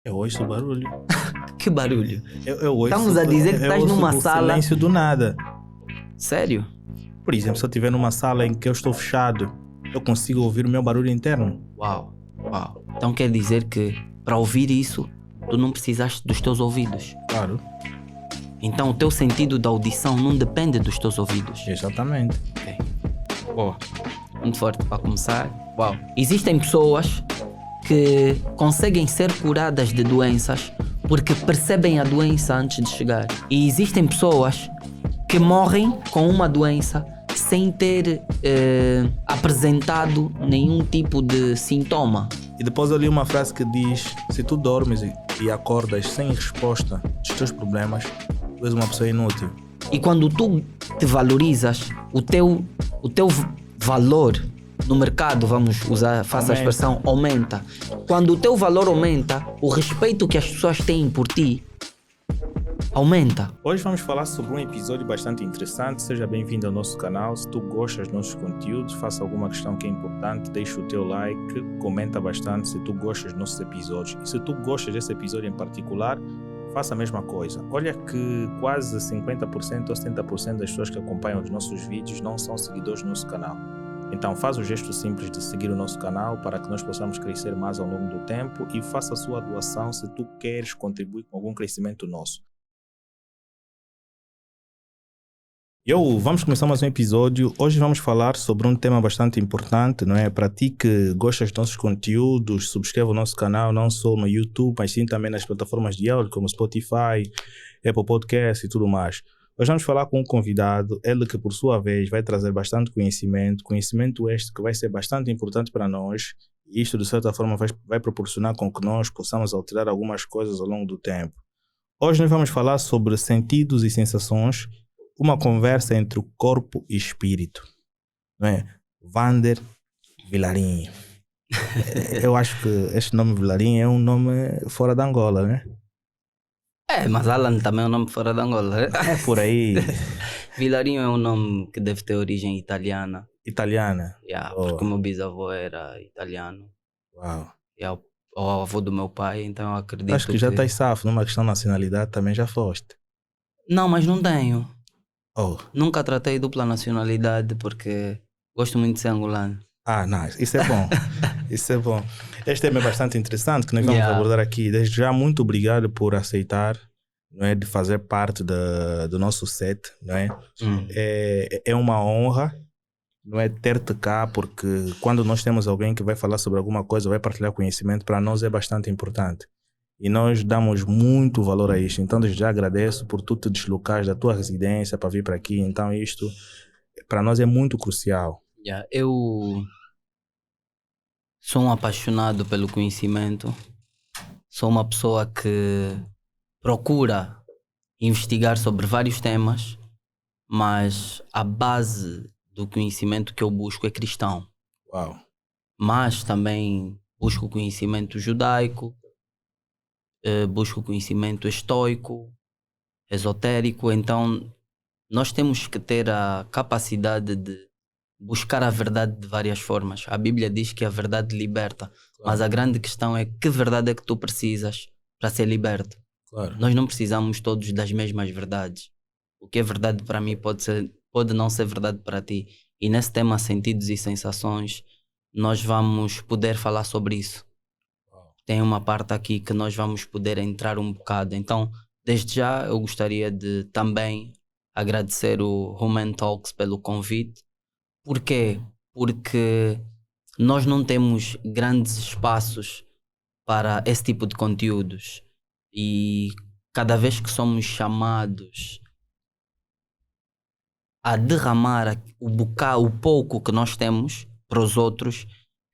Eu ouço o barulho. Que barulho? Eu ouço, Estamos a dizer que estás numa o sala. silêncio do nada. Sério? Por exemplo, se eu estiver numa sala em que eu estou fechado, eu consigo ouvir o meu barulho interno. Uau. Então quer dizer que para ouvir isso, tu não precisaste dos teus ouvidos. Claro. Então o teu sentido da audição não depende dos teus ouvidos. Exatamente. Ok. Boa. Muito forte para começar. Uau. Existem pessoas que conseguem ser curadas de doenças porque percebem a doença antes de chegar. E existem pessoas que morrem com uma doença sem ter apresentado nenhum tipo de sintoma. E depois eu li uma frase que diz: se tu dormes e acordas sem resposta dos teus problemas, tu és uma pessoa inútil. E quando tu te valorizas, o teu valor no mercado, vamos usar, faça a expressão, aumenta. Quando o teu valor aumenta, o respeito que as pessoas têm por ti aumenta. Hoje vamos falar sobre um episódio bastante interessante. Seja bem-vindo ao nosso canal. Se tu gostas dos nossos conteúdos, faça alguma questão que é importante, deixa o teu like, comenta bastante se tu gostas dos nossos episódios. E se tu gostas desse episódio em particular, faça a mesma coisa. Olha que quase 50% ou 70% das pessoas que acompanham os nossos vídeos não são seguidores do nosso canal. Então faz o gesto simples de seguir o nosso canal para que nós possamos crescer mais ao longo do tempo e faça a sua doação se tu queres contribuir com algum crescimento nosso. Vamos começar mais um episódio. Hoje vamos falar sobre um tema bastante importante, não é? Para ti que gostas dos nossos conteúdos, subscreva o nosso canal, não só no YouTube, mas sim também nas plataformas de áudio como Spotify, Apple Podcast e tudo mais. Hoje vamos falar com um convidado, ele que por sua vez vai trazer bastante conhecimento este que vai ser bastante importante para nós. E isto de certa forma vai proporcionar com que nós possamos alterar algumas coisas ao longo do tempo. Hoje nós vamos falar sobre sentidos e sensações, uma conversa entre o corpo e espírito, não é? Vander Vilarinho. Eu acho que este nome Vilarinho é um nome fora da Angola, né? Mas Alan também é um nome fora da Angola. É por aí. Vilarinho é um nome que deve ter origem italiana. Italiana? Porque o meu bisavô era italiano. Uau. E é o avô do meu pai, então eu acredito acho que já estás safo numa questão de nacionalidade, também já foste. Não, mas não tenho. Nunca tratei dupla nacionalidade porque gosto muito de ser angolano. Não, isso é bom. Isso é bom. Este tema é bastante interessante que nós vamos abordar aqui. Desde já, muito obrigado por aceitar, não é, de fazer parte do nosso set, não é? É uma honra, não é, ter-te cá, porque quando nós temos alguém que vai falar sobre alguma coisa, vai partilhar conhecimento, para nós é bastante importante. E nós damos muito valor a isto. Então, desde já agradeço por tu te deslocares da tua residência para vir para aqui. Então, isto para nós é muito crucial. Eu sou um apaixonado pelo conhecimento. Sou uma pessoa que procura investigar sobre vários temas, mas a base do conhecimento que eu busco é cristão. Uau. Mas também busco conhecimento judaico, busco conhecimento estoico, esotérico. Então nós temos que ter a capacidade de buscar a verdade de várias formas. A Bíblia diz que a verdade liberta, mas a grande questão é que verdade é que tu precisas para ser liberto. Nós não precisamos todos das mesmas verdades. O que é verdade para mim pode não ser verdade para ti. E nesse tema sentidos e sensações, nós vamos poder falar sobre isso. Tem uma parte aqui que nós vamos poder entrar um bocado. Então, desde já, eu gostaria de também agradecer o Human Talks pelo convite. Por quê? Porque nós não temos grandes espaços para esse tipo de conteúdos. E cada vez que somos chamados a derramar o pouco que nós temos para os outros,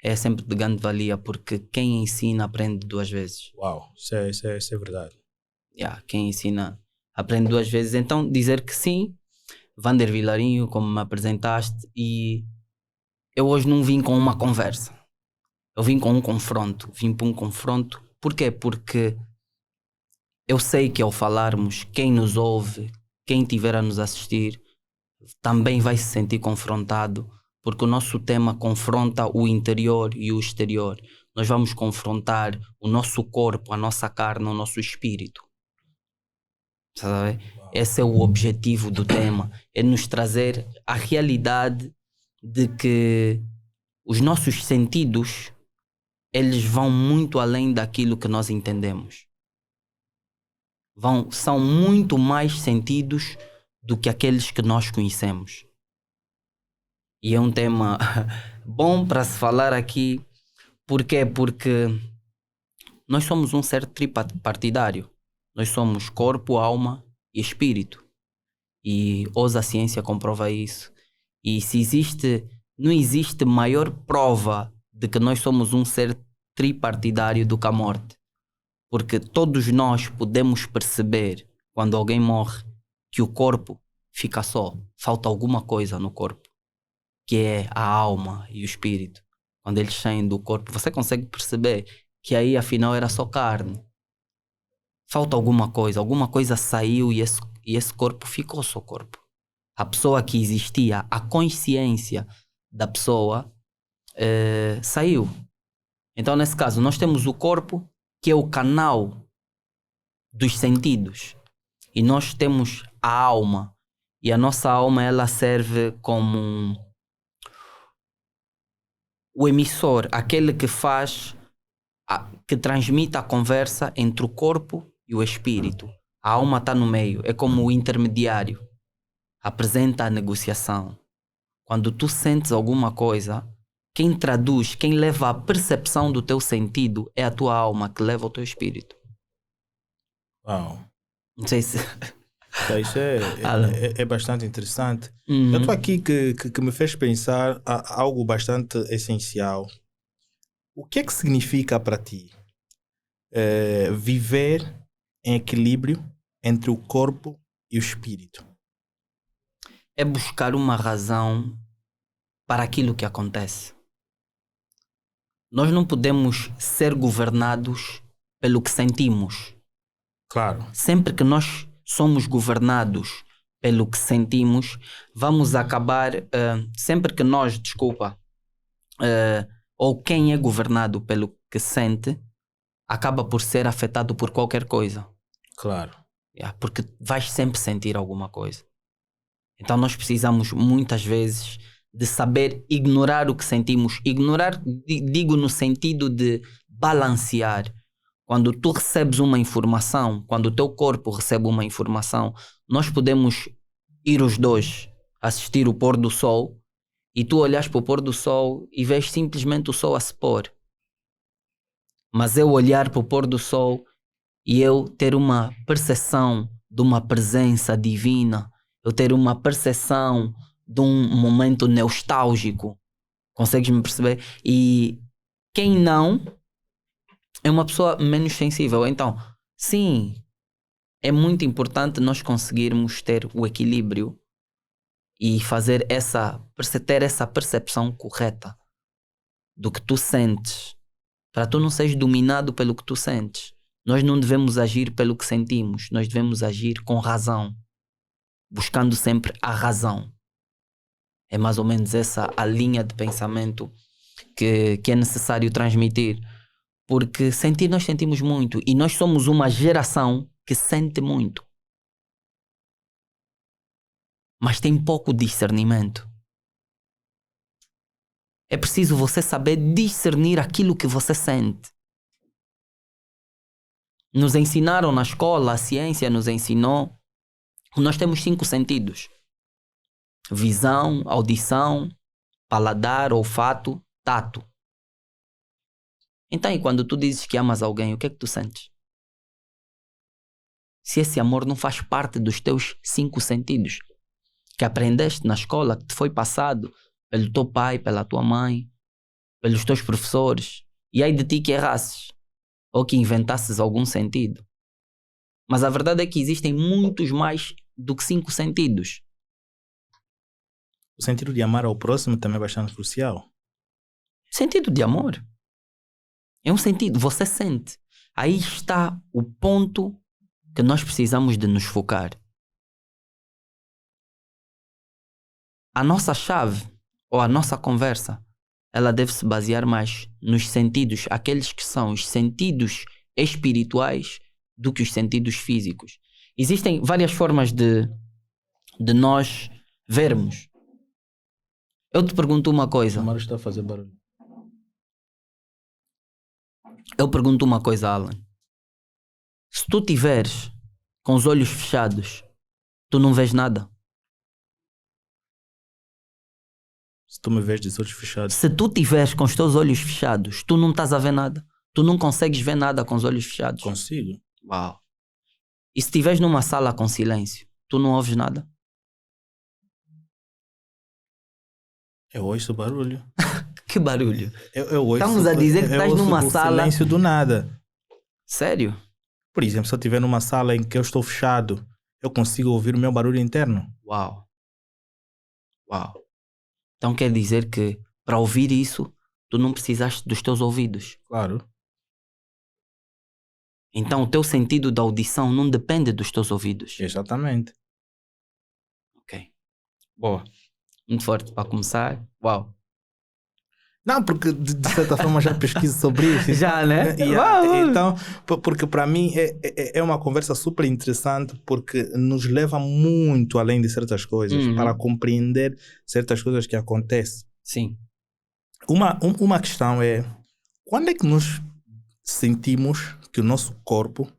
é sempre de grande valia, porque quem ensina aprende duas vezes. Uau, isso é verdade. Quem ensina aprende 2 vezes. Então, dizer que sim, Vander Vilarinho, como me apresentaste, e eu hoje não vim com uma conversa. Eu vim com um confronto. Vim para um confronto. Porquê? Porque eu sei que ao falarmos, quem nos ouve, quem estiver a nos assistir, também vai se sentir confrontado, porque o nosso tema confronta o interior e o exterior. Nós vamos confrontar o nosso corpo, a nossa carne, o nosso espírito. Sabe? Esse é o objetivo do tema, é nos trazer a realidade de que os nossos sentidos, eles vão muito além daquilo que nós entendemos. São muito mais sentidos do que aqueles que nós conhecemos. E é um tema bom para se falar aqui. Porquê? Porque nós somos um ser tripartidário. Nós somos corpo, alma e espírito. E hoje a ciência comprova isso. E não existe maior prova de que nós somos um ser tripartidário do que a morte. Porque todos nós podemos perceber, quando alguém morre, que o corpo fica só. Falta alguma coisa no corpo, que é a alma e o espírito. Quando eles saem do corpo, você consegue perceber que aí afinal era só carne. Falta alguma coisa saiu e esse corpo ficou só corpo. A pessoa que existia, a consciência da pessoa saiu. Então, nesse caso, nós temos o corpo, que é o canal dos sentidos, e nós temos a alma, e a nossa alma ela serve como o emissor, aquele que que transmite a conversa entre o corpo e o espírito. A alma está no meio, é como o intermediário, apresenta a negociação. Quando tu sentes alguma coisa, quem traduz, quem leva a percepção do teu sentido é a tua alma, que leva o teu espírito. Uau. Não sei se... Isso é bastante interessante. Eu estou aqui que me fez pensar a algo bastante essencial. O que é que significa para ti viver em equilíbrio entre o corpo e o espírito? É buscar uma razão para aquilo que acontece. Nós não podemos ser governados pelo que sentimos. Claro. Sempre que nós somos governados pelo que sentimos, vamos acabar... sempre que nós, ou quem é governado pelo que sente, acaba por ser afetado por qualquer coisa. Claro. Porque vais sempre sentir alguma coisa. Então nós precisamos muitas vezes de saber ignorar o que sentimos. Ignorar, digo no sentido de balancear. Quando tu recebes uma informação, quando o teu corpo recebe uma informação, nós podemos ir os dois assistir o pôr do sol e tu olhas para o pôr do sol e vês simplesmente o sol a se pôr. Mas eu olhar para o pôr do sol e eu ter uma percepção de uma presença divina, eu ter uma percepção de um momento nostálgico. Consegues me perceber? E quem não é uma pessoa menos sensível. Então, sim, é muito importante nós conseguirmos ter o equilíbrio e ter essa percepção correta do que tu sentes, para tu não seres dominado pelo que tu sentes. Nós não devemos agir pelo que sentimos, nós devemos agir com razão, buscando sempre a razão. É mais ou menos essa a linha de pensamento que é necessário transmitir. Porque sentir, nós sentimos muito. E nós somos uma geração que sente muito. Mas tem pouco discernimento. É preciso você saber discernir aquilo que você sente. Nos ensinaram na escola, a ciência nos ensinou. Nós temos 5 sentidos. Visão, audição, paladar, olfato, tato. Então, e quando tu dizes que amas alguém, o que é que tu sentes? Se esse amor não faz parte dos teus 5 sentidos, que aprendeste na escola, que te foi passado pelo teu pai, pela tua mãe, pelos teus professores, e aí de ti que errasses, ou que inventasses algum sentido. Mas a verdade é que existem muitos mais do que 5 sentidos. O sentido de amar ao próximo também é bastante crucial. Sentido de amor. É um sentido, você sente. Aí está o ponto que nós precisamos de nos focar. A nossa chave, ou a nossa conversa, ela deve se basear mais nos sentidos, aqueles que são os sentidos espirituais do que os sentidos físicos. Existem várias formas de nós vermos. Eu te pergunto uma coisa. O Mário está a fazer barulho. Eu pergunto uma coisa, Alan. Se tu tiveres com os olhos fechados, tu não vês nada. Se tu me vês de olhos fechados. Se tu tiveres com os teus olhos fechados, tu não estás a ver nada. Tu não consegues ver nada com os olhos fechados. Consigo. Uau. E se estiveres numa sala com silêncio, tu não ouves nada. Eu ouço barulho. Que barulho. Eu ouço, Estamos a dizer que estás numa o sala... silêncio do nada. Sério? Por exemplo, se eu estiver numa sala em que eu estou fechado, eu consigo ouvir o meu barulho interno. Uau. Uau. Então quer dizer que para ouvir isso, tu não precisaste dos teus ouvidos. Claro. Então o teu sentido da audição não depende dos teus ouvidos. Exatamente. Ok. Boa. Muito forte para começar. Uau. Não, porque de certa forma já pesquiso sobre isso. Já, né? Então, porque para mim é uma conversa super interessante, porque nos leva muito além de certas coisas, para compreender certas coisas que acontecem. Sim. Uma questão é, quando é que nós sentimos que o nosso corpo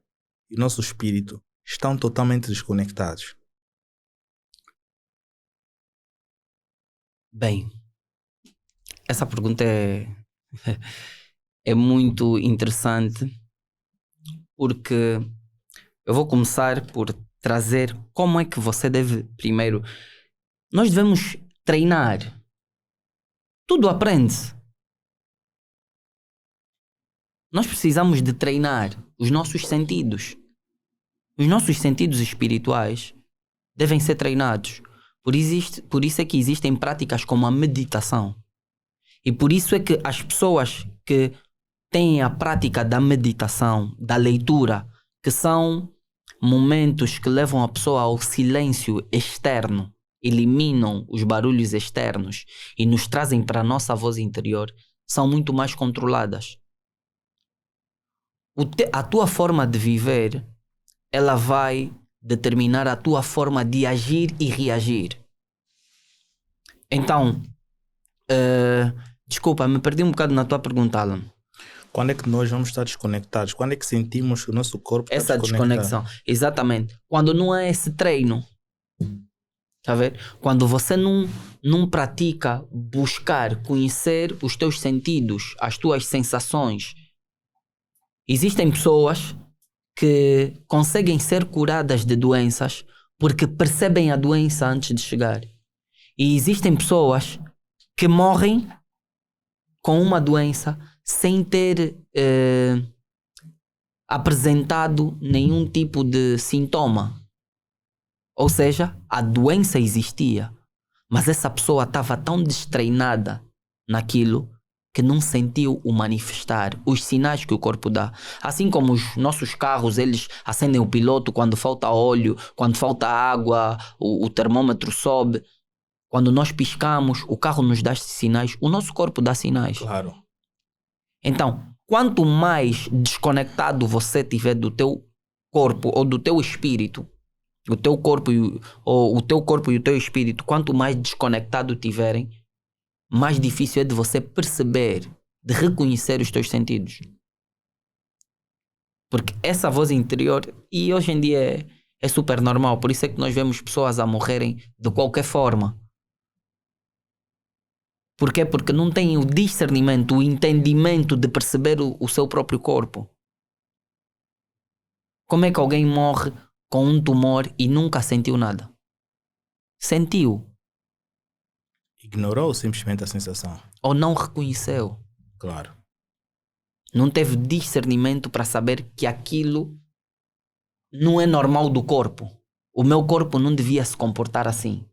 e o nosso espírito estão totalmente desconectados? Bem, essa pergunta é muito interessante, porque eu vou começar por trazer como é que você deve, primeiro, nós devemos treinar. Tudo aprende-se. Nós precisamos de treinar os nossos sentidos. Os nossos sentidos espirituais devem ser treinados. Por isso é que existem práticas como a meditação. E por isso é que as pessoas que têm a prática da meditação, da leitura, que são momentos que levam a pessoa ao silêncio externo, eliminam os barulhos externos e nos trazem para a nossa voz interior, são muito mais controladas. A tua forma de viver, ela vai determinar a tua forma de agir e reagir. Então, desculpa, me perdi um bocado na tua pergunta, Alan. Quando é que nós vamos estar desconectados? Quando é que sentimos que o nosso corpo está essa desconexão? Exatamente. Quando não há esse treino. Tá a ver? Quando você não pratica buscar conhecer os teus sentidos, as tuas sensações. Existem pessoas que conseguem ser curadas de doenças porque percebem a doença antes de chegar. E existem pessoas que morrem com uma doença sem ter apresentado nenhum tipo de sintoma. Ou seja, a doença existia, mas essa pessoa estava tão destreinada naquilo que não sentiu o manifestar, os sinais que o corpo dá. Assim como os nossos carros, eles acendem o piloto quando falta óleo, quando falta água, o termômetro sobe. Quando nós piscamos, o carro nos dá sinais, o nosso corpo dá sinais. Claro. Então, quanto mais desconectado você tiver do teu corpo ou do teu espírito, o teu corpo e o teu espírito, quanto mais desconectado tiverem, mais difícil é de você perceber, de reconhecer os teus sentidos. Porque essa voz interior, e hoje em dia é super normal, por isso é que nós vemos pessoas a morrerem de qualquer forma. Porquê? Porque não têm o discernimento, o entendimento de perceber o seu próprio corpo. Como é que alguém morre com um tumor e nunca sentiu nada? Sentiu. Ignorou simplesmente a sensação. Ou não reconheceu. Claro. Não teve discernimento para saber que aquilo não é normal do corpo. O meu corpo não devia se comportar assim.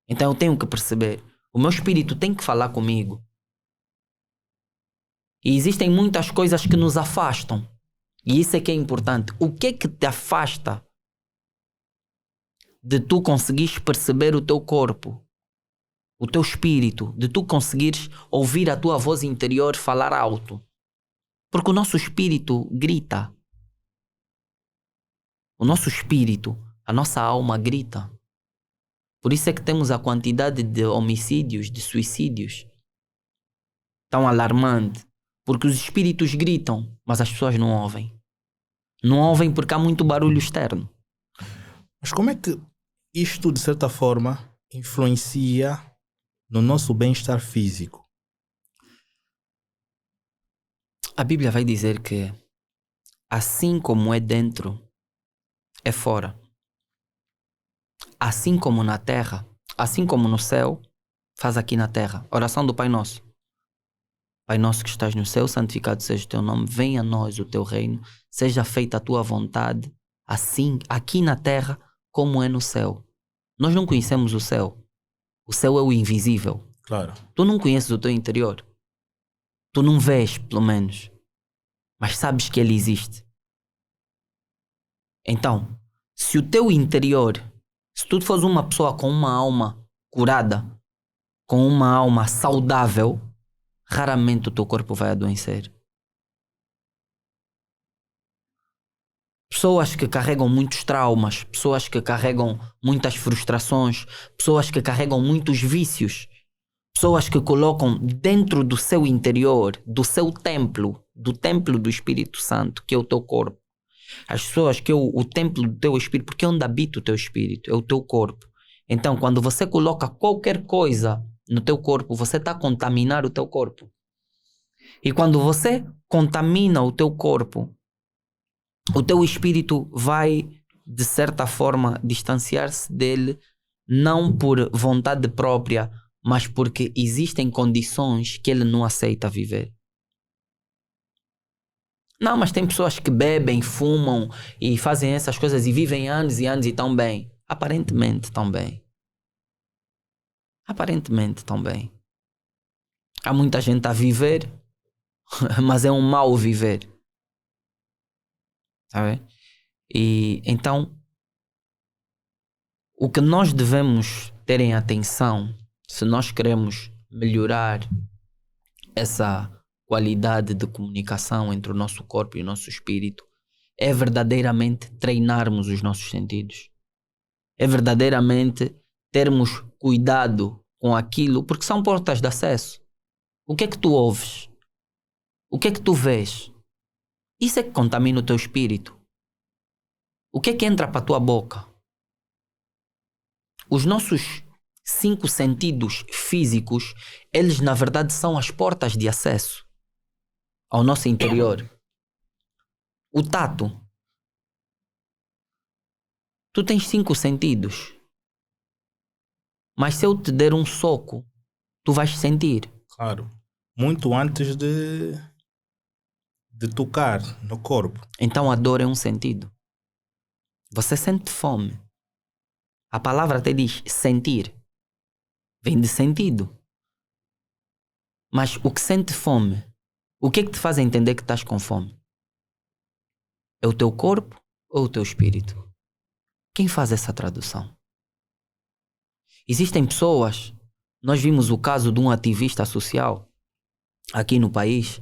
Então eu tenho que perceber. O meu espírito tem que falar comigo. E existem muitas coisas que nos afastam. E isso é que é importante. O que é que te afasta de tu conseguires perceber o teu corpo, o teu espírito, de tu conseguires ouvir a tua voz interior falar alto? Porque o nosso espírito grita. O nosso espírito, a nossa alma grita. Por isso é que temos a quantidade de homicídios, de suicídios tão alarmante. Porque os espíritos gritam, mas as pessoas não ouvem. Não ouvem porque há muito barulho externo. Mas como é que isto, de certa forma, influencia no nosso bem-estar físico? A Bíblia vai dizer que assim como é dentro, é fora. Assim como na terra, assim como no céu, faz aqui na terra. Oração do Pai Nosso. Pai nosso que estás no céu, santificado seja o teu nome, venha a nós o teu reino, seja feita a tua vontade, assim aqui na terra como é no céu. Nós não conhecemos o céu. O céu é o invisível. Claro. Tu não conheces o teu interior. Tu não vês, pelo menos. Mas sabes que ele existe. Então, se o teu interior, se tu fores uma pessoa com uma alma curada, com uma alma saudável, raramente o teu corpo vai adoecer. Pessoas que carregam muitos traumas, pessoas que carregam muitas frustrações, pessoas que carregam muitos vícios, pessoas que colocam dentro do seu interior, do seu templo, do templo do Espírito Santo, que é o teu corpo. As pessoas que é o templo do teu espírito, porque é onde habita o teu espírito, é o teu corpo. Então, quando você coloca qualquer coisa no teu corpo, você está a contaminar o teu corpo. E quando você contamina o teu corpo, o teu espírito vai, de certa forma, distanciar-se dele, não por vontade própria, mas porque existem condições que ele não aceita viver. Não, mas tem pessoas que bebem, fumam e fazem essas coisas e vivem anos e anos e estão bem. Aparentemente estão bem. Aparentemente estão bem. Há muita gente a viver, mas é um mau viver. Sabe? E então, o que nós devemos ter em atenção, se nós queremos melhorar essa qualidade de comunicação entre o nosso corpo e o nosso espírito, é verdadeiramente treinarmos os nossos sentidos. É verdadeiramente termos cuidado com aquilo, porque são portas de acesso. O que é que tu ouves? O que é que tu vês? Isso é que contamina o teu espírito. O que é que entra para a tua boca? Os nossos 5 sentidos físicos, eles na verdade são as portas de acesso ao nosso interior. O tato. Tu tens 5 sentidos. Mas se eu te der um soco, tu vais sentir. Claro. Muito antes de tocar no corpo. Então a dor é um sentido. Você sente fome. A palavra até diz sentir. Vem de sentido. Mas o que sente fome, o que é que te faz entender que estás com fome? É o teu corpo ou o teu espírito? Quem faz essa tradução? Existem pessoas, nós vimos o caso de um ativista social aqui no país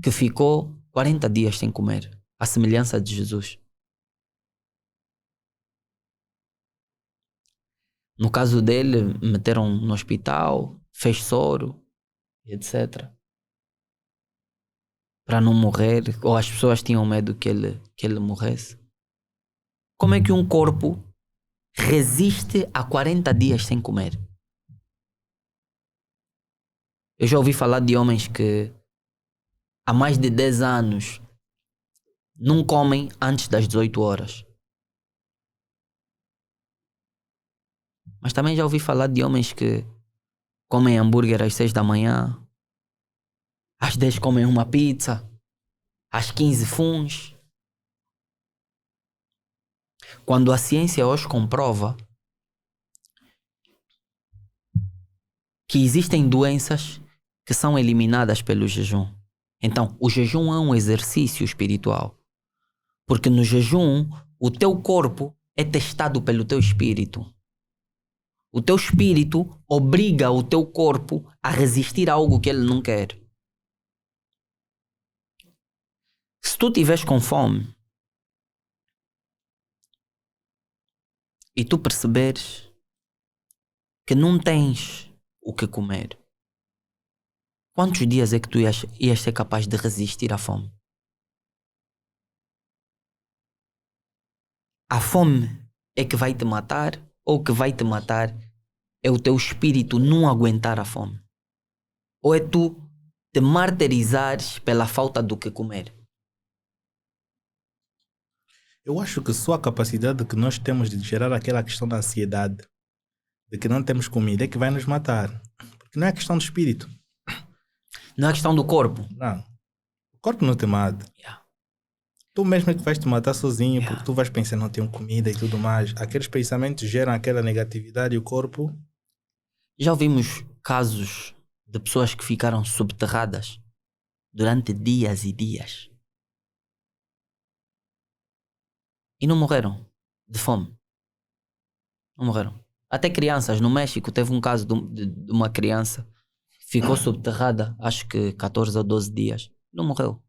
que ficou 40 dias sem comer, à semelhança de Jesus. No caso dele, meteram no hospital, fez soro, etc. Para não morrer, ou as pessoas tinham medo que ele morresse. Como é que um corpo resiste a 40 dias sem comer? Eu já ouvi falar de homens que há mais de 10 anos não comem antes das 18 horas. Mas também já ouvi falar de homens que comem hambúrguer às 6 da manhã, às 10 comem uma pizza, às 15 funs. Quando a ciência hoje comprova que existem doenças que são eliminadas pelo jejum. Então, o jejum é um exercício espiritual. Porque no jejum, o teu corpo é testado pelo teu espírito. O teu espírito obriga o teu corpo a resistir a algo que ele não quer. Se tu estiveres com fome e tu perceberes que não tens o que comer, quantos dias é que tu ias ser capaz de resistir à fome? A fome é que vai te matar, ou o que vai te matar é o teu espírito não aguentar a fome? Ou é tu te martirizares pela falta do que comer? Eu acho que só a capacidade que nós temos de gerar aquela questão da ansiedade, de que não temos comida, é que vai nos matar. Porque não é questão do espírito. Não é questão do corpo. Não. O corpo não te mata. Yeah. Tu mesmo é que vais te matar sozinho, porque tu vais pensar, não tenho comida e tudo mais. Aqueles pensamentos geram aquela negatividade e o corpo... Já ouvimos casos de pessoas que ficaram subterradas durante dias e dias e não morreram de fome. Não morreram. Até crianças. No México teve um caso de uma criança que ficou subterrada, acho que 14 ou 12 dias. Não morreu.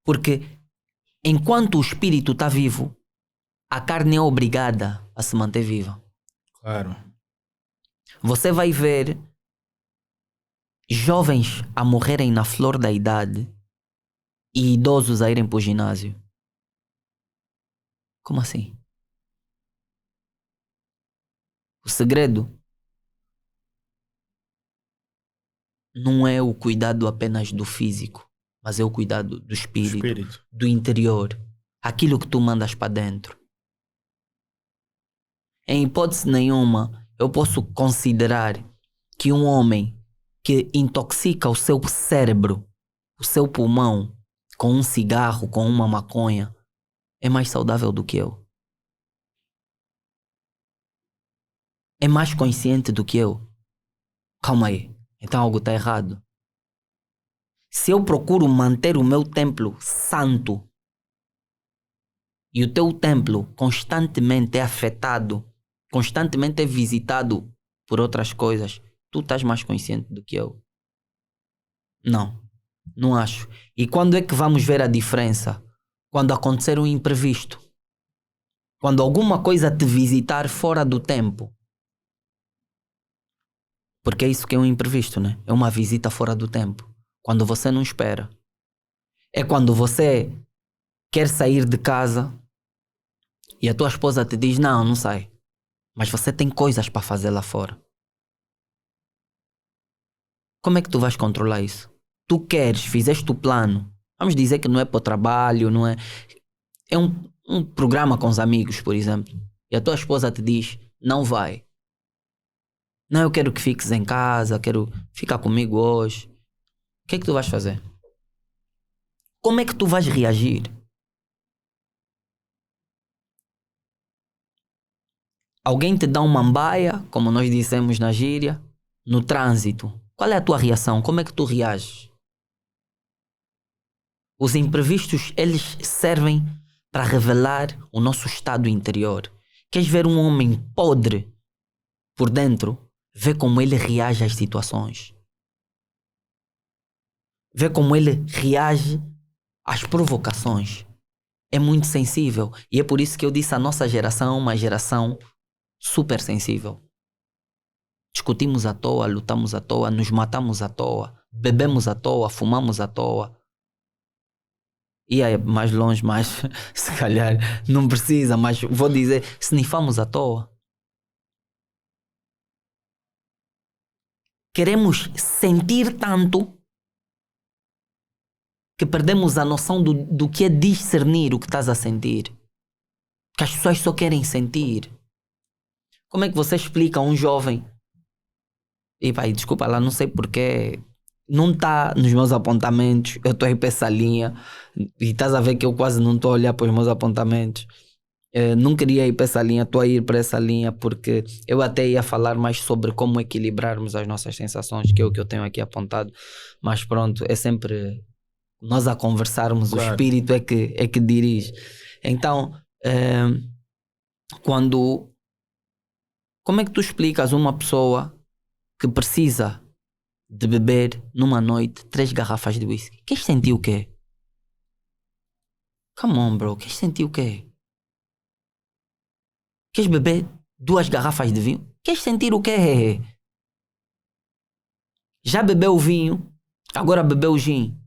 Porque enquanto o espírito está vivo, a carne é obrigada a se manter viva. Claro. Você vai ver jovens a morrerem na flor da idade e idosos a irem para o ginásio. Como assim? O segredo não é o cuidado apenas do físico, mas é o cuidado do espírito. Do interior. Aquilo que tu mandas para dentro. Em hipótese nenhuma, eu posso considerar que um homem que intoxica o seu cérebro, o seu pulmão, com um cigarro, com uma maconha, é mais saudável do que eu. É mais consciente do que eu. Calma aí, então algo está errado. Se eu procuro manter o meu templo santo e o teu templo constantemente é afetado, constantemente é visitado por outras coisas, tu estás mais consciente do que eu? Não acho. E quando é que vamos ver a diferença? Quando acontecer um imprevisto. Quando alguma coisa te visitar fora do tempo. Porque é isso que é um imprevisto, né? É uma visita fora do tempo. Quando você não espera. É quando você quer sair de casa e a tua esposa te diz, não sai. Mas você tem coisas para fazer lá fora. Como é que tu vais controlar isso? Tu queres, fizeste o plano. Vamos dizer que não é para o trabalho, não é... É um programa com os amigos, por exemplo. E a tua esposa te diz, não vai. Não, eu quero que fiques em casa, quero ficar comigo hoje. O que é que tu vais fazer? Como é que tu vais reagir? Alguém te dá uma ambaia, como nós dissemos na gíria, no trânsito. Qual é a tua reação? Como é que tu reages? Os imprevistos, eles servem para revelar o nosso estado interior. Queres ver um homem podre por dentro? Vê como ele reage às situações. Vê como ele reage às provocações. É muito sensível. E é por isso que eu disse a nossa geração é uma geração super sensível. Discutimos à toa, lutamos à toa, nos matamos à toa, bebemos à toa, fumamos à toa. E aí, mais longe, mais se calhar não precisa, mas vou dizer, snifamos à toa. Queremos sentir tanto que perdemos a noção do que é discernir o que estás a sentir. Que as pessoas só querem sentir. Como é que você explica a um jovem? E pai, desculpa lá, não sei porque não está nos meus apontamentos. Eu estou aí para essa linha e estás a ver que eu quase não estou a olhar para os meus apontamentos. Não queria ir para essa linha, estou a ir para essa linha porque eu até ia falar mais sobre como equilibrarmos as nossas sensações, que é o que eu tenho aqui apontado. Mas pronto, é sempre nós a conversarmos, claro. O espírito é que dirige. Então, como é que tu explicas uma pessoa que precisa de beber numa noite 3 garrafas de whisky? Queres sentir o quê? Come on, bro, queres sentir o quê? Queres beber 2 garrafas de vinho? Queres sentir o quê? Já bebeu o vinho, agora bebeu o gin.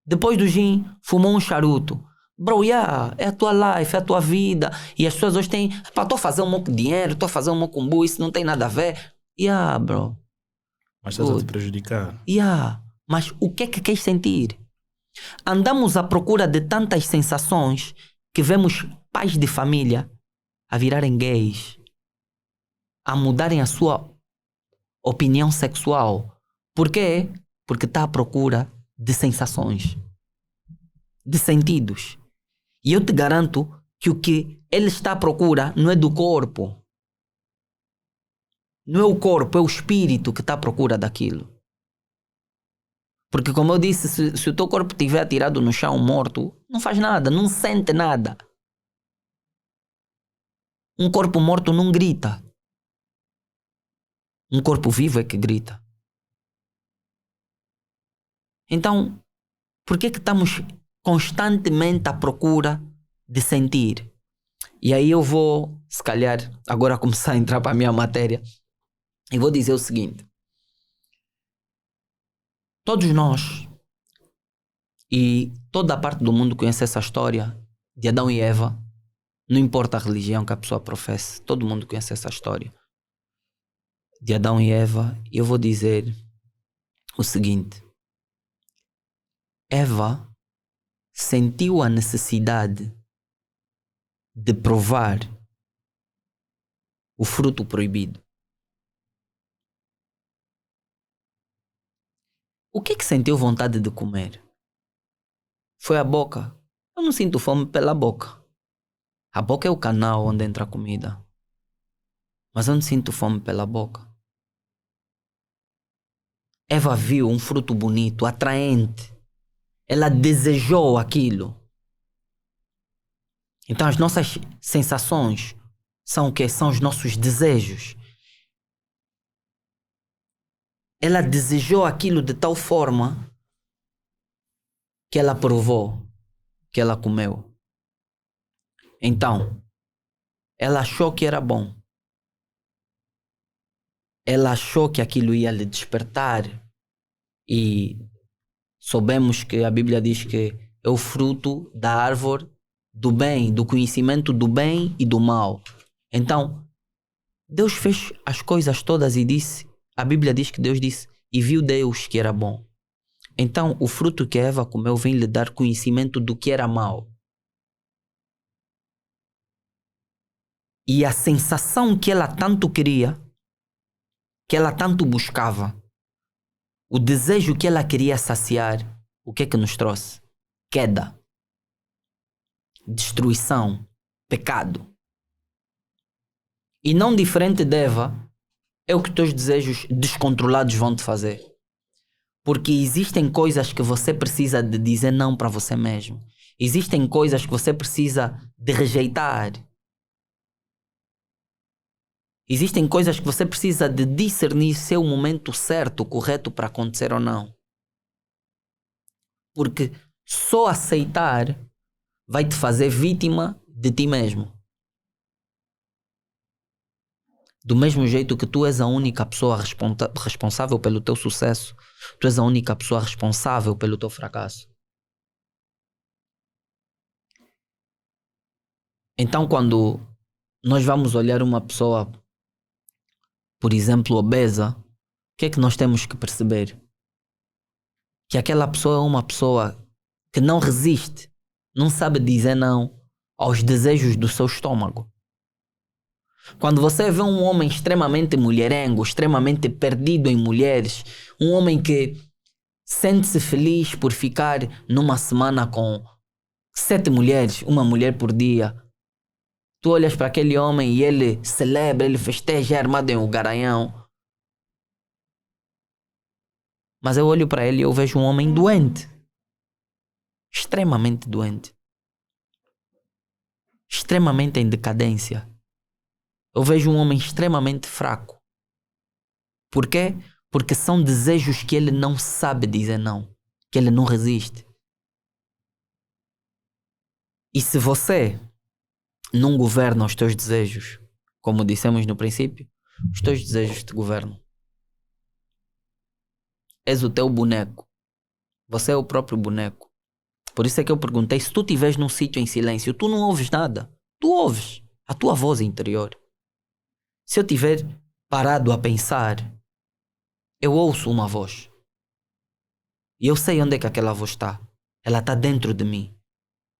Depois do gin, fumou um charuto. Bro, é a tua life, é a tua vida. E as pessoas hoje têm, estou a fazer um monte de dinheiro, estou a fazer um mocumbu, isso não tem nada a ver. Bro. Mas estás a te prejudicar. Mas o que é que queres sentir? Andamos à procura de tantas sensações que vemos pais de família a virarem gays, a mudarem a sua opinião sexual. Por quê? Porque está à procura de sensações, de sentidos. E eu te garanto que o que ele está à procura não é do corpo. Não é o corpo, é o espírito que está à procura daquilo. Porque como eu disse, se o teu corpo estiver atirado no chão morto, não faz nada, não sente nada. Um corpo morto não grita. Um corpo vivo é que grita. Então, por que estamos constantemente à procura de sentir? E aí eu vou, se calhar, agora começar a entrar para a minha matéria e vou dizer o seguinte. Todos nós e toda a parte do mundo conhece essa história de Adão e Eva. Não importa a religião que a pessoa professe, todo mundo conhece essa história de Adão e Eva. E eu vou dizer o seguinte. Eva sentiu a necessidade de provar o fruto proibido. O que é que sentiu vontade de comer? Foi a boca. Eu não sinto fome pela boca. A boca é o canal onde entra a comida. Mas eu não sinto fome pela boca. Eva viu um fruto bonito, atraente. Ela desejou aquilo. Então as nossas sensações são o quê? São os nossos desejos. Ela desejou aquilo de tal forma que ela provou, que ela comeu. Então, ela achou que era bom. Ela achou que aquilo ia lhe despertar. E soubemos que a Bíblia diz que é o fruto da árvore do bem, do conhecimento do bem e do mal. Então, Deus fez as coisas todas e disse, a Bíblia diz que Deus disse, e viu Deus que era bom. Então, o fruto que Eva comeu vem lhe dar conhecimento do que era mal. E a sensação que ela tanto queria, que ela tanto buscava, o desejo que ela queria saciar, o que é que nos trouxe? Queda, destruição, pecado. E não diferente de Eva, é o que teus desejos descontrolados vão te fazer. Porque existem coisas que você precisa de dizer não para você mesmo. Existem coisas que você precisa de rejeitar. Existem coisas que você precisa de discernir se é o momento certo, correto para acontecer ou não. Porque só aceitar vai te fazer vítima de ti mesmo. Do mesmo jeito que tu és a única pessoa responsável pelo teu sucesso, tu és a única pessoa responsável pelo teu fracasso. Então, quando nós vamos olhar uma pessoa, por exemplo, obesa, o que é que nós temos que perceber? Que aquela pessoa é uma pessoa que não resiste, não sabe dizer não aos desejos do seu estômago. Quando você vê um homem extremamente mulherengo, extremamente perdido em mulheres, um homem que Sente-se feliz por ficar numa semana com 7 mulheres, uma mulher por dia. Tu olhas para aquele homem e ele celebra, ele festeja, é armado em um garanhão. Mas eu olho para ele e eu vejo um homem doente. Extremamente doente. Extremamente em decadência. Eu vejo um homem extremamente fraco. Por quê? Porque são desejos que ele não sabe dizer não. Que ele não resiste. E se você não governa os teus desejos, como dissemos no princípio, os teus desejos te governam. És o teu boneco. Você é o próprio boneco. Por isso é que eu perguntei, se tu estiveres num sítio em silêncio, tu não ouves nada. Tu ouves a tua voz interior. Se eu estiver parado a pensar, eu ouço uma voz. E eu sei onde é que aquela voz está. Ela está dentro de mim.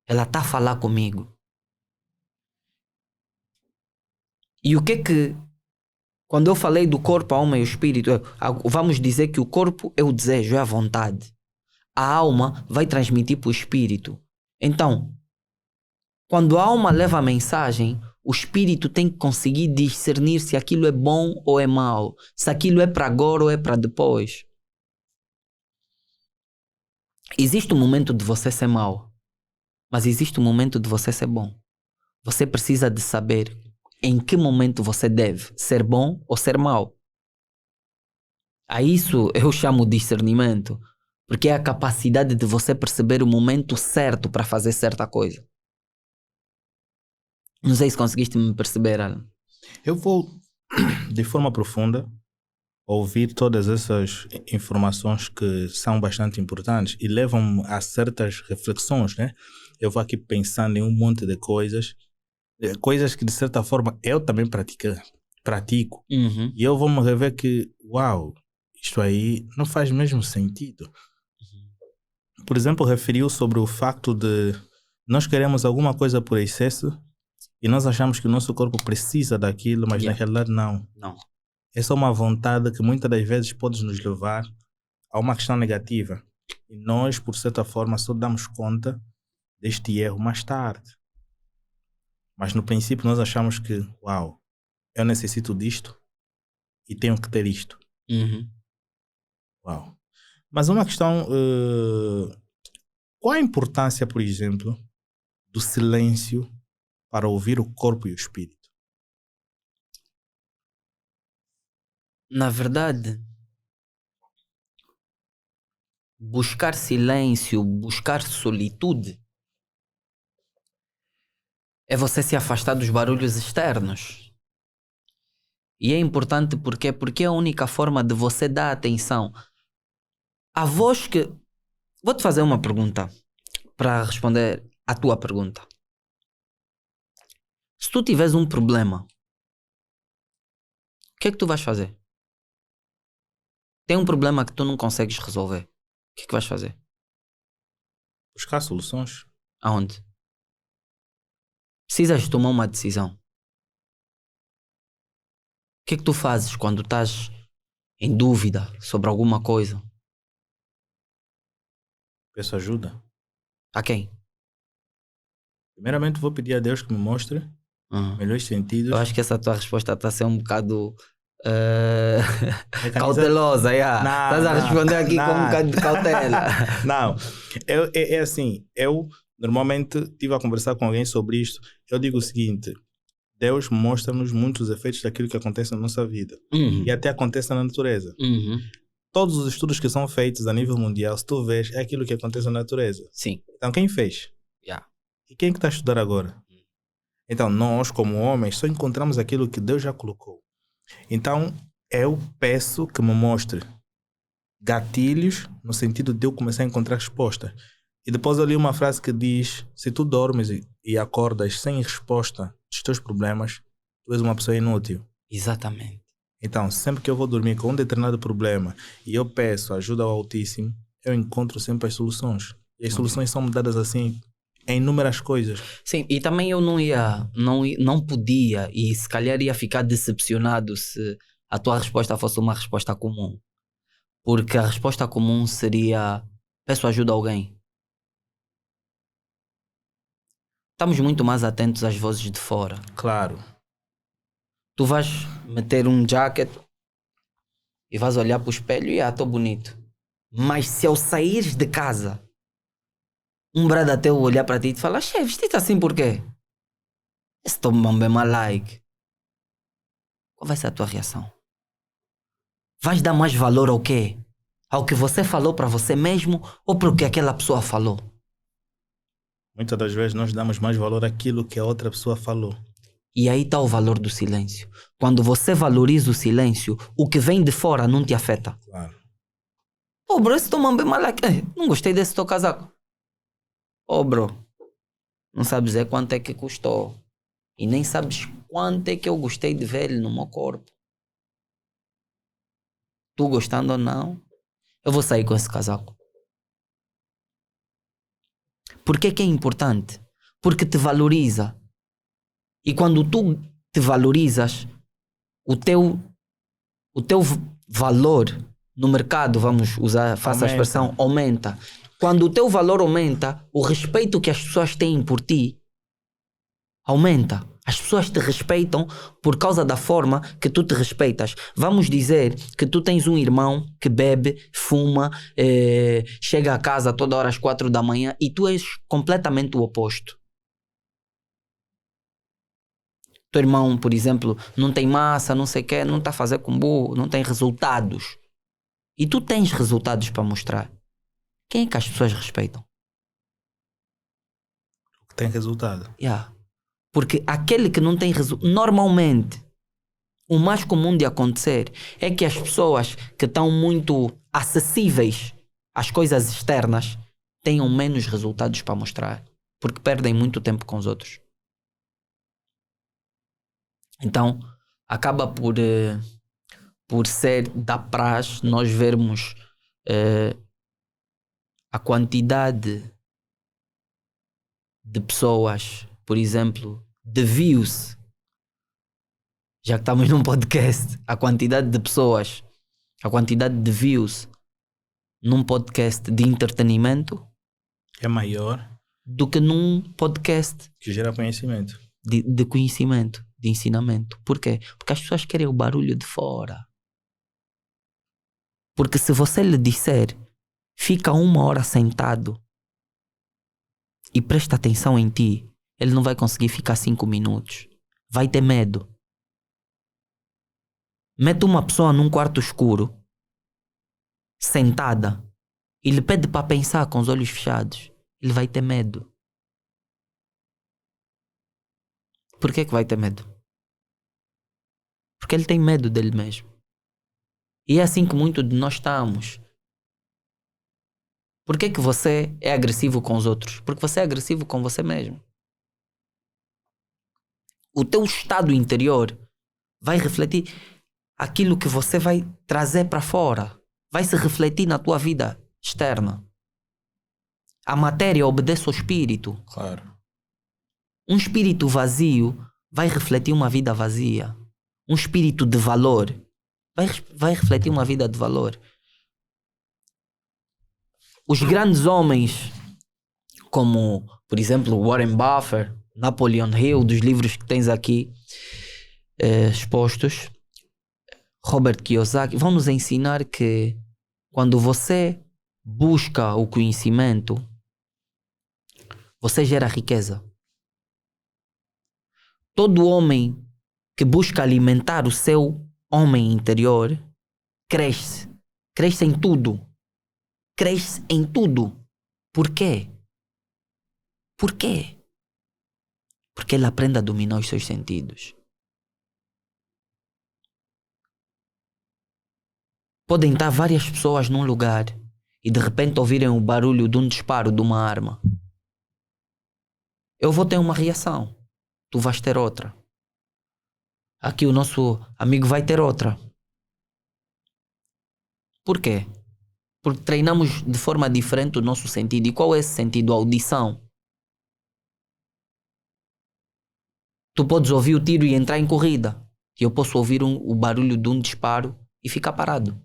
Ela está a falar comigo. E o que quando eu falei do corpo, a alma e o espírito, vamos dizer que o corpo é o desejo, é a vontade. A alma vai transmitir para o espírito. Então, quando a alma leva a mensagem, o espírito tem que conseguir discernir se aquilo é bom ou é mau. Se aquilo é para agora ou é para depois. Existe um momento de você ser mau, mas existe um momento de você ser bom. Você precisa de saber em que momento você deve ser bom ou ser mau. A isso eu chamo de discernimento, porque é a capacidade de você perceber o momento certo para fazer certa coisa. Não sei se conseguiste me perceber, Alan. Eu vou, de forma profunda, ouvir todas essas informações que são bastante importantes e levam-me a certas reflexões, né? Eu vou aqui pensando em um monte de coisas que de certa forma eu também pratico. Uhum. E eu vou me rever que, uau, isto aí não faz mesmo sentido. Por exemplo, referiu sobre o facto de nós queremos alguma coisa por excesso e nós achamos que o nosso corpo precisa daquilo, mas na realidade não. Não. É só uma vontade que muitas das vezes pode nos levar a uma questão negativa. E nós, por certa forma, só damos conta deste erro mais tarde. Mas no princípio nós achamos que, uau, eu necessito disto e tenho que ter isto. Uhum. Uau. Mas uma questão, qual a importância, por exemplo, do silêncio para ouvir o corpo e o espírito? Na verdade, buscar silêncio, buscar solitude, é você se afastar dos barulhos externos. E é importante porque é a única forma de você dar atenção. A voz que... Vou-te fazer uma pergunta para responder à tua pergunta. Se tu tiveres um problema, o que é que tu vais fazer? Tem um problema que tu não consegues resolver. O que é que vais fazer? Buscar soluções. Aonde? Precisas tomar uma decisão. O que é que tu fazes quando estás em dúvida sobre alguma coisa? Peço ajuda. A quem? Primeiramente vou pedir a Deus que me mostre melhores sentidos. Eu acho que essa tua resposta está a ser um bocado cautelosa. Estás a responder aqui com um bocado de cautela. Não, é assim, eu normalmente estive a conversar com alguém sobre isto. Eu digo o seguinte: Deus mostra-nos muitos efeitos daquilo que acontece na nossa vida. Uhum. E até acontece na natureza. Uhum. Todos os estudos que são feitos a nível mundial, se tu vês, é aquilo que acontece na natureza. Sim. Então quem fez? Yeah. E quem é que está a estudar agora? Então nós, como homens, só encontramos aquilo que Deus já colocou. Então eu peço que me mostre gatilhos no sentido de eu começar a encontrar resposta. E depois eu li uma frase que diz: se tu dormes e acordas sem resposta dos teus problemas, tu és uma pessoa inútil. Exatamente. Então, sempre que eu vou dormir com um determinado problema e eu peço ajuda ao Altíssimo, eu encontro sempre as soluções. E as soluções são dadas assim em inúmeras coisas. Sim, e também eu não podia, e se calhar ia ficar decepcionado se a tua resposta fosse uma resposta comum. Porque a resposta comum seria: peço ajuda a alguém. Estamos muito mais atentos às vozes de fora. Claro. Tu vais meter um jacket e vais olhar para o espelho e estou bonito. Mas se ao saíres de casa, um brada teu olhar para ti e te falar: chefe, vestido assim por quê? Estou bem mal like. Qual vai ser a tua reação? Vais dar mais valor ao quê? Ao que você falou para você mesmo ou para o que aquela pessoa falou? Muitas das vezes nós damos mais valor àquilo que a outra pessoa falou. E aí está o valor do silêncio. Quando você valoriza o silêncio, o que vem de fora não te afeta. Claro. Pô, bro, esse toma bem mal aqui. Não gostei desse teu casaco. Ô, bro, não sabes dizer quanto é que custou. E nem sabes quanto é que eu gostei de ver ele no meu corpo. Tu gostando ou não, eu vou sair com esse casaco. Por que é importante? Porque te valoriza. E quando tu te valorizas, o teu valor no mercado, vamos usar, faça a expressão, aumenta. Quando o teu valor aumenta, o respeito que as pessoas têm por ti aumenta. As pessoas te respeitam por causa da forma que tu te respeitas. Vamos dizer que tu tens um irmão que bebe, fuma, chega a casa toda hora às 4 da manhã e tu és completamente o oposto. Teu irmão, por exemplo, não tem massa, não sei o quê, não está a fazer com burro, não tem resultados. E tu tens resultados para mostrar. Quem é que as pessoas respeitam? O que tem resultado. Yeah. Porque aquele que não tem resultado, normalmente, o mais comum de acontecer é que as pessoas que estão muito acessíveis às coisas externas tenham menos resultados para mostrar. Porque perdem muito tempo com os outros. Então, acaba por ser da praxe nós vermos a quantidade de pessoas, por exemplo, de views, já que estamos num podcast, a quantidade de pessoas, a quantidade de views num podcast de entretenimento é maior do que num podcast que gera conhecimento. De conhecimento, de ensinamento. Por quê? Porque as pessoas querem o barulho de fora. Porque se você lhe disser, fica 1 hora sentado e presta atenção em ti, ele não vai conseguir ficar 5 minutos. Vai ter medo. Mete uma pessoa num quarto escuro, sentada, e lhe pede para pensar com os olhos fechados. Ele vai ter medo. Por que vai ter medo? Porque ele tem medo dele mesmo. E é assim que muitos de nós estamos. Por que você é agressivo com os outros? Porque você é agressivo com você mesmo. O teu estado interior vai refletir aquilo que você vai trazer para fora. Vai se refletir na tua vida externa. A matéria obedece ao espírito. Claro. Um espírito vazio vai refletir uma vida vazia. Um espírito de valor vai refletir uma vida de valor. Os grandes homens, como, por exemplo, Warren Buffett, Napoleon Hill, dos livros que tens aqui expostos, Robert Kiyosaki, vão nos ensinar que quando você busca o conhecimento, você gera riqueza. Todo homem que busca alimentar o seu homem interior cresce. Cresce em tudo. Cresce em tudo. Por quê? Por quê? Porque ele aprende a dominar os seus sentidos. Podem estar várias pessoas num lugar e de repente ouvirem o barulho de um disparo de uma arma. Eu vou ter uma reação. Tu vais ter outra. Aqui o nosso amigo vai ter outra. Por quê? Porque treinamos de forma diferente o nosso sentido. E qual é esse sentido? A audição. Tu podes ouvir o tiro e entrar em corrida. E eu posso ouvir o barulho de um disparo e ficar parado.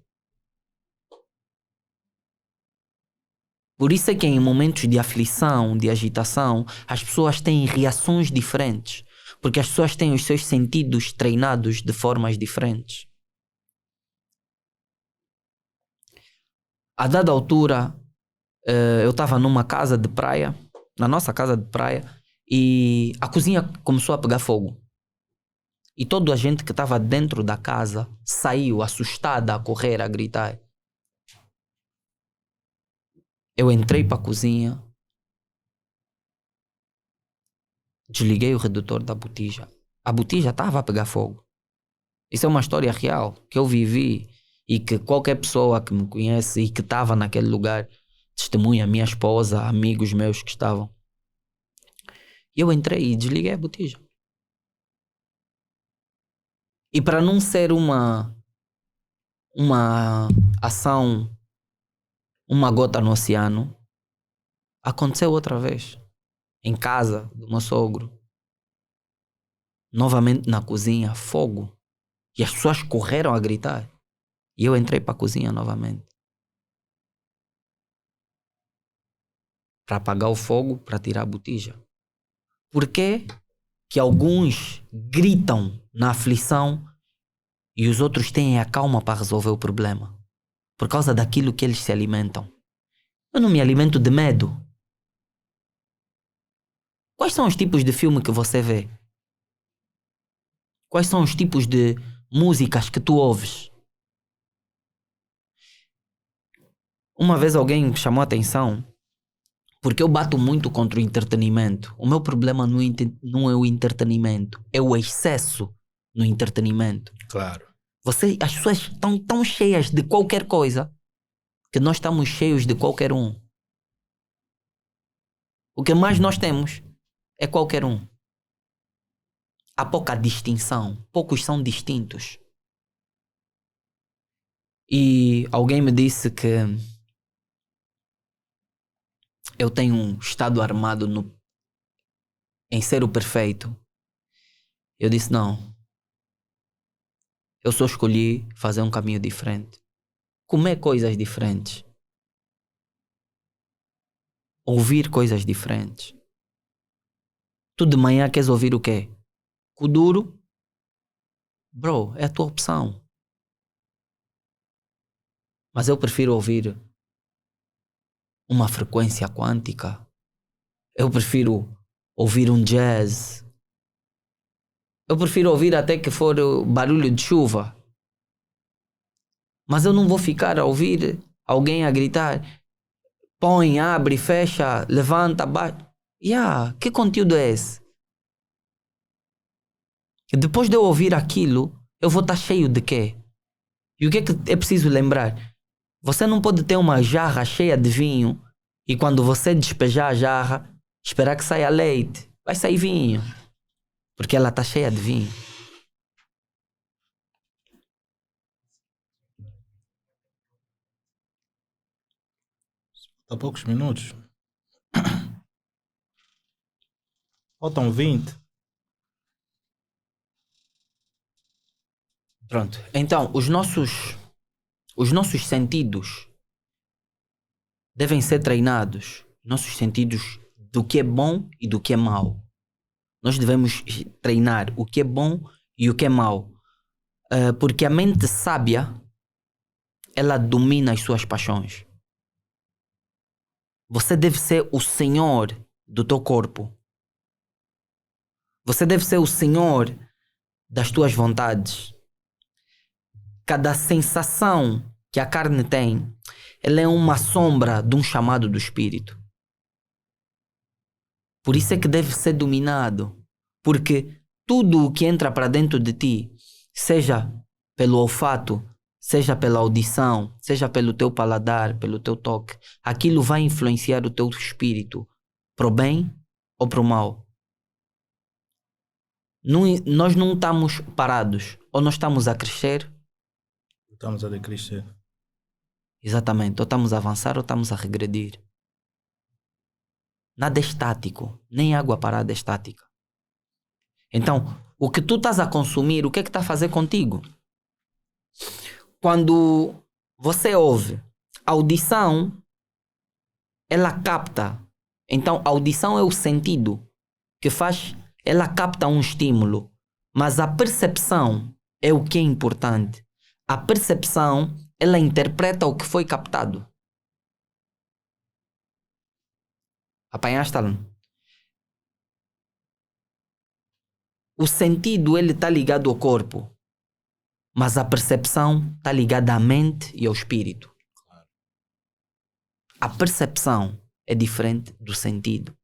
Por isso é que em momentos de aflição, de agitação, as pessoas têm reações diferentes. Porque as pessoas têm os seus sentidos treinados de formas diferentes. A dada altura, eu estava numa casa de praia, na nossa casa de praia, e a cozinha começou a pegar fogo. E toda a gente que estava dentro da casa saiu assustada, a correr, a gritar. Eu entrei para a cozinha, desliguei o redutor da botija. A botija estava a pegar fogo. Isso é uma história real que eu vivi e que qualquer pessoa que me conhece e que estava naquele lugar testemunha, minha esposa, amigos meus que estavam. Eu entrei e desliguei a botija. E para não ser uma ação, uma gota no oceano, aconteceu outra vez. Em casa do meu sogro. Novamente na cozinha, fogo. E as pessoas correram a gritar. E eu entrei para a cozinha novamente. Para apagar o fogo, para tirar a botija. Por que que alguns gritam na aflição e os outros têm a calma para resolver o problema? Por causa daquilo que eles se alimentam. Eu não me alimento de medo. Quais são os tipos de filme que você vê? Quais são os tipos de músicas que tu ouves? Uma vez alguém me chamou a atenção porque eu bato muito contra o entretenimento. O meu problema não é o entretenimento, é o excesso no entretenimento. Claro. As pessoas estão tão cheias de qualquer coisa que nós estamos cheios de qualquer um. O que mais nós temos é qualquer um. Há pouca distinção. Poucos são distintos. E alguém me disse que eu tenho um estado armado em ser o perfeito. Eu disse não. Eu só escolhi fazer um caminho diferente. Comer coisas diferentes. Ouvir coisas diferentes. Tu de manhã queres ouvir o quê? Kuduro? Bro, é a tua opção. Mas eu prefiro ouvir uma frequência quântica. Eu prefiro ouvir um jazz. Eu prefiro ouvir até que for barulho de chuva. Mas eu não vou ficar a ouvir alguém a gritar: põe, abre, fecha, levanta, bate. Que conteúdo é esse? Depois de eu ouvir aquilo, eu vou estar cheio de quê? E o que é preciso lembrar? Você não pode ter uma jarra cheia de vinho e quando você despejar a jarra, esperar que saia leite. Vai sair vinho. Porque ela está cheia de vinho. Há poucos minutos. Faltam 20. Pronto. Então, os nossos sentidos devem ser treinados. Nossos sentidos do que é bom e do que é mau. Nós devemos treinar o que é bom e o que é mau. Porque a mente sábia, ela domina as suas paixões. Você deve ser o senhor do teu corpo. Você deve ser o senhor das tuas vontades. Cada sensação que a carne tem, ela é uma sombra de um chamado do espírito. Por isso é que deve ser dominado. Porque tudo o que entra para dentro de ti, seja pelo olfato, seja pela audição, seja pelo teu paladar, pelo teu toque, aquilo vai influenciar o teu espírito, pro bem ou pro mal. Nós não estamos parados, ou nós estamos a crescer. Estamos a decrescer. Exatamente, ou estamos a avançar ou estamos a regredir. Nada é estático, nem água parada é estática. Então, o que tu estás a consumir, o que é que está a fazer contigo? Quando você ouve audição, ela capta. Então, a audição é o sentido que faz, ela capta um estímulo, mas a percepção é o que é importante. A percepção, ela interpreta o que foi captado. Apanhaste, Alan? O sentido, ele está ligado ao corpo, mas a percepção está ligada à mente e ao espírito. A percepção é diferente do sentido.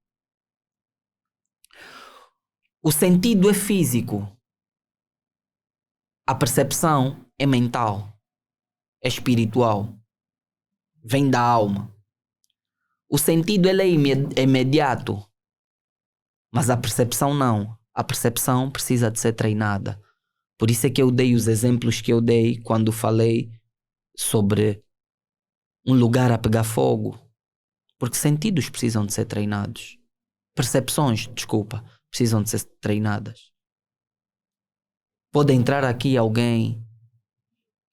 O sentido é físico. A percepção é mental, é espiritual, vem da alma. O sentido ele é imediato, mas a percepção não. A percepção precisa de ser treinada. Por isso é que eu dei os exemplos que eu dei quando falei sobre um lugar a pegar fogo. Porque sentidos precisam de ser treinados. Percepções, desculpa, precisam de ser treinadas. Pode entrar aqui alguém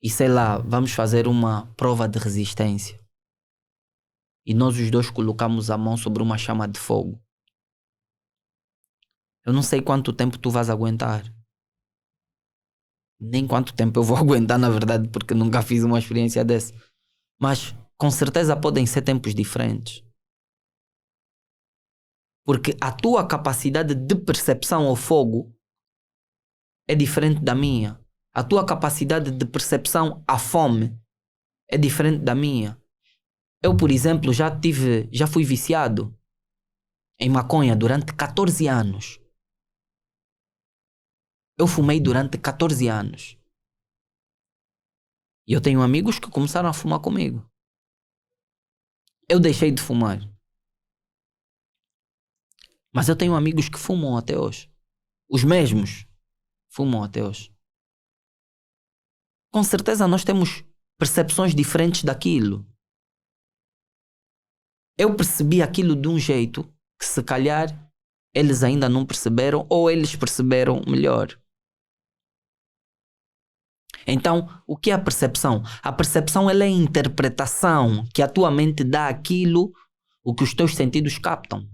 e sei lá, vamos fazer uma prova de resistência. E nós os dois colocamos a mão sobre uma chama de fogo. Eu não sei quanto tempo tu vais aguentar. Nem quanto tempo eu vou aguentar, na verdade, porque nunca fiz uma experiência dessa. Mas com certeza podem ser tempos diferentes. Porque a tua capacidade de percepção ao fogo é diferente da minha. A tua capacidade de percepção à fome é diferente da minha. Eu, por exemplo, já fui viciado em maconha durante 14 anos. Eu fumei durante 14 anos. E eu tenho amigos que começaram a fumar comigo. Eu deixei de fumar. Mas eu tenho amigos que fumam até hoje. Os mesmos fumam até hoje. Com certeza nós temos percepções diferentes daquilo. Eu percebi aquilo de um jeito que se calhar eles ainda não perceberam ou eles perceberam melhor. Então, o que é a percepção? A percepção ela é a interpretação que a tua mente dá àquilo o que os teus sentidos captam.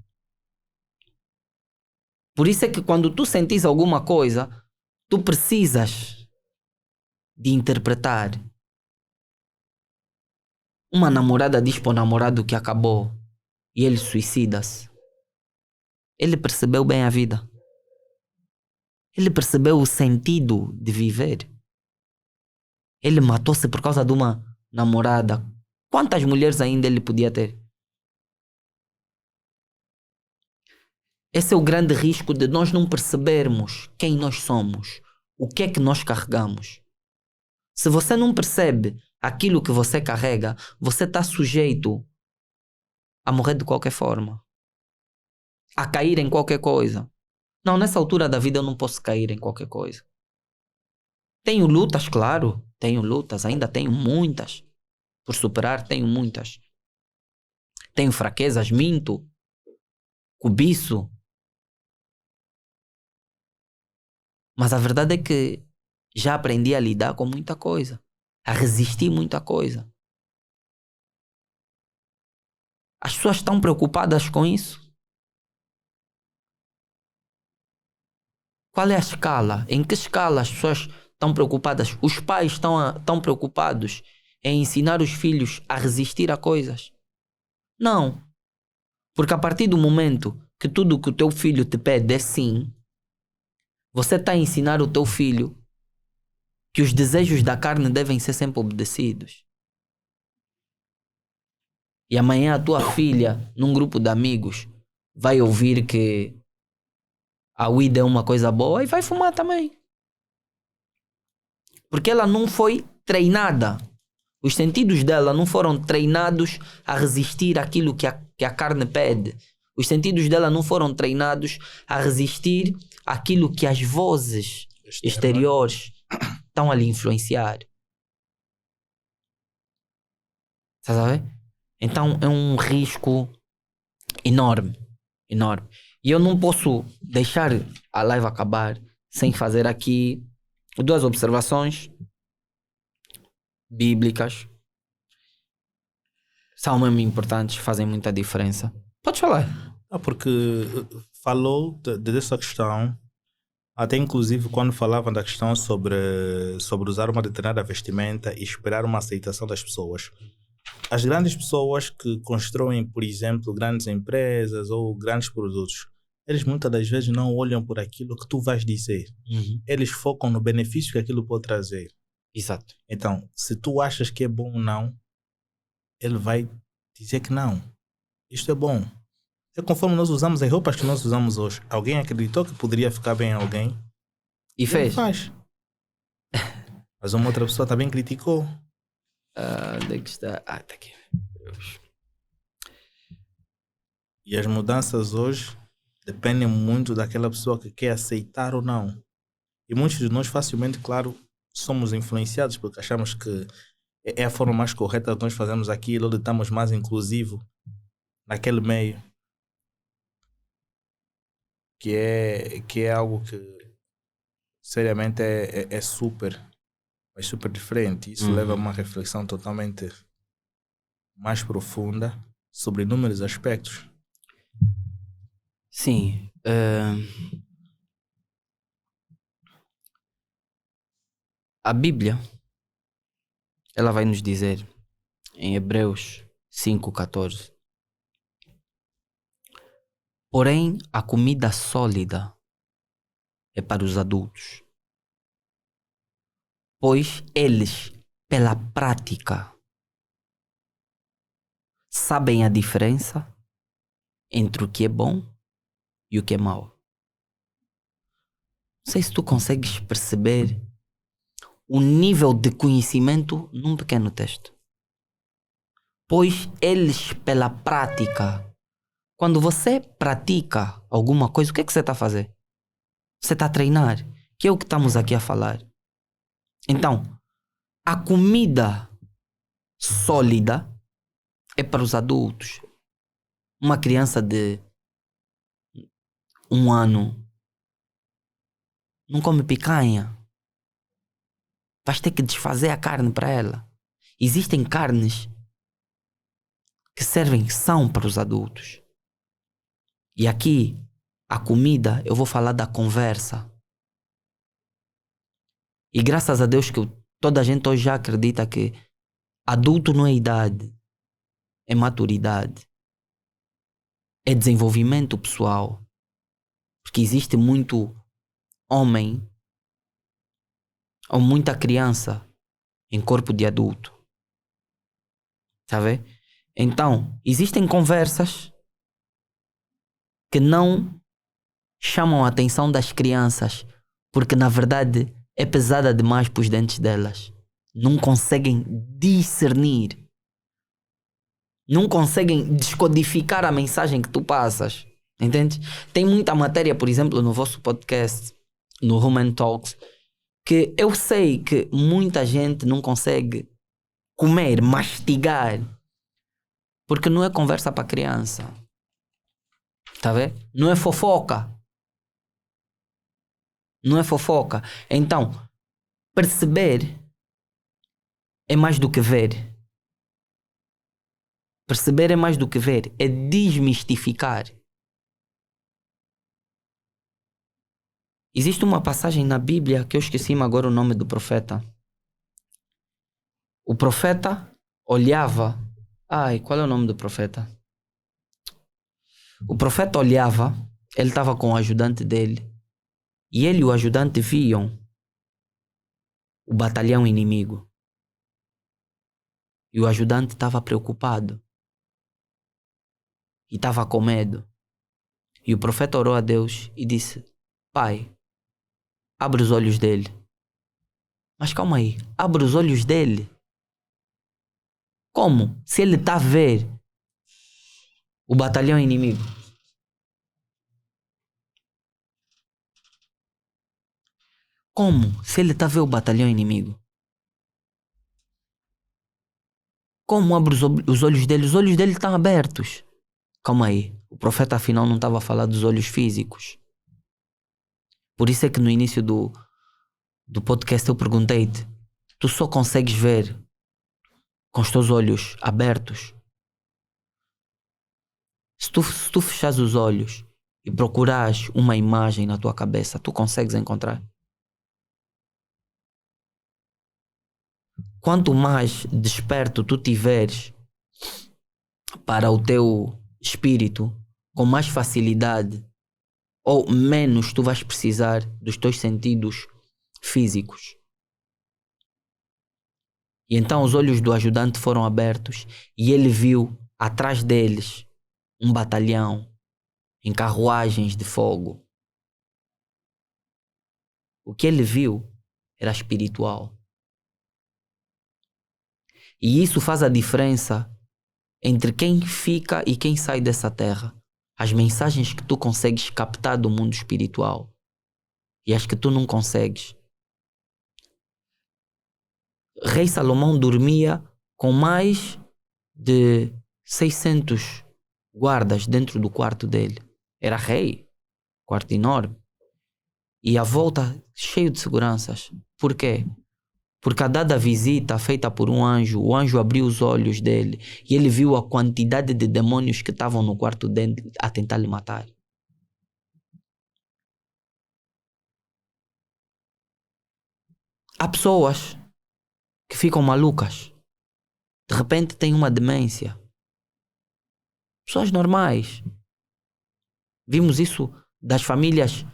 Por isso é que quando tu sentis alguma coisa, tu precisas de interpretar. Uma namorada diz para o namorado que acabou e ele suicida-se. Ele percebeu bem a vida. Ele percebeu o sentido de viver. Ele matou-se por causa de uma namorada. Quantas mulheres ainda ele podia ter? Esse é o grande risco de nós não percebermos quem nós somos. O que é que nós carregamos. Se você não percebe aquilo que você carrega, você está sujeito a morrer de qualquer forma. A cair em qualquer coisa. Não, nessa altura da vida eu não posso cair em qualquer coisa. Tenho lutas, claro. Tenho lutas, ainda tenho muitas. Por superar, tenho muitas. Tenho fraquezas, minto. Cobiço. Mas a verdade é que já aprendi a lidar com muita coisa. A resistir muita coisa. As pessoas estão preocupadas com isso? Qual é a escala? Em que escala as pessoas estão preocupadas? Os pais estão preocupados em ensinar os filhos a resistir a coisas? Não. Porque a partir do momento que tudo que o teu filho te pede é sim, você está a ensinar o teu filho que os desejos da carne devem ser sempre obedecidos. E amanhã a tua filha, num grupo de amigos, vai ouvir que a weed é uma coisa boa e vai fumar também. Porque ela não foi treinada. Os sentidos dela não foram treinados a resistir àquilo que a carne pede. Os sentidos dela não foram treinados a resistir àquilo que as vozes exteriores estão a lhe influenciar. Estás a ver? Então é um risco enorme. Enorme. E eu não posso deixar a live acabar sem fazer aqui 2 observações bíblicas. são mesmo importantes, fazem muita diferença. Podes falar. Porque falou dessa questão, até inclusive quando falavam da questão sobre usar uma determinada vestimenta e esperar uma aceitação das pessoas. As grandes pessoas que constroem, por exemplo, grandes empresas ou grandes produtos, eles muitas das vezes não olham por aquilo que tu vais dizer. Eles focam no benefício que aquilo pode trazer. Exato. Então, se tu achas que é bom ou não, ele vai dizer que não. Isto é bom. É conforme nós usamos as roupas que nós usamos hoje. Alguém acreditou que poderia ficar bem a alguém e fez. Faz. Mas uma outra pessoa também criticou. Onde é que está? Tá aqui. E as mudanças hoje dependem muito daquela pessoa que quer aceitar ou não. E muitos de nós facilmente, claro, somos influenciados porque achamos que é a forma mais correta de nós fazermos aquilo, onde estamos mais inclusivos naquele meio. Que é algo que seriamente é super diferente. Isso leva a uma reflexão totalmente mais profunda sobre inúmeros aspectos. Sim. A Bíblia, ela vai nos dizer em Hebreus 5:14: porém, a comida sólida é para os adultos, pois eles, pela prática, sabem a diferença entre o que é bom e o que é mau. Não sei se tu consegues perceber o nível de conhecimento num pequeno texto. Pois eles, pela prática, quando você pratica alguma coisa, o que é que você está a fazer? Você está a treinar, que é o que estamos aqui a falar. Então, a comida sólida é para os adultos. Uma criança de 1 ano não come picanha. Vais ter que desfazer a carne para ela. Existem carnes que são para os adultos. E aqui, a comida, eu vou falar da conversa. E graças a Deus que toda a gente hoje já acredita que adulto não é idade, é maturidade, é desenvolvimento pessoal. Porque existe muito homem ou muita criança em corpo de adulto. Sabe? Então, existem conversas que não chamam a atenção das crianças porque na verdade é pesada demais para os dentes delas. Não conseguem discernir. Não conseguem descodificar a mensagem que tu passas. Entende? Tem muita matéria, por exemplo, no vosso podcast, no Human Talks, que eu sei que muita gente não consegue comer, mastigar, porque não é conversa para criança. Tá vendo? Não é fofoca. Não é fofoca. Então, perceber é mais do que ver. Perceber é mais do que ver. É desmistificar. Existe uma passagem na Bíblia que eu esqueci-me agora o nome do profeta. O profeta olhava... qual é o nome do profeta? O profeta olhava, ele estava com o ajudante dele, e ele e o ajudante viam o batalhão inimigo. E o ajudante estava preocupado. E estava com medo. E o profeta orou a Deus e disse: Pai, abre os olhos dele. Mas calma aí, abre os olhos dele? Como? Se ele está a ver o batalhão inimigo. Como? Se ele está a ver o batalhão inimigo. Como abre os olhos dele? Os olhos dele estão abertos. Calma aí. O profeta afinal não estava a falar dos olhos físicos. Por isso é que no início do podcast eu perguntei-te: tu só consegues ver com os teus olhos abertos Se tu fechares os olhos e procurares uma imagem na tua cabeça, tu consegues encontrar. Quanto mais desperto tu tiveres para o teu espírito, com mais facilidade ou menos tu vais precisar dos teus sentidos físicos. E então os olhos do ajudante foram abertos e ele viu atrás deles um batalhão em carruagens de fogo. O que ele viu era espiritual. E isso faz a diferença entre quem fica e quem sai dessa terra. As mensagens que tu consegues captar do mundo espiritual e as que tu não consegues. Rei Salomão dormia com mais de 600 guardas dentro do quarto dele. Era rei, quarto enorme. E à volta cheio de seguranças. Por quê? Porque a dada visita feita por um anjo, o anjo abriu os olhos dele e ele viu a quantidade de demônios que estavam no quarto dele a tentar lhe matar. Há pessoas que ficam malucas. De repente têm uma demência. Pessoas normais. Vimos isso das famílias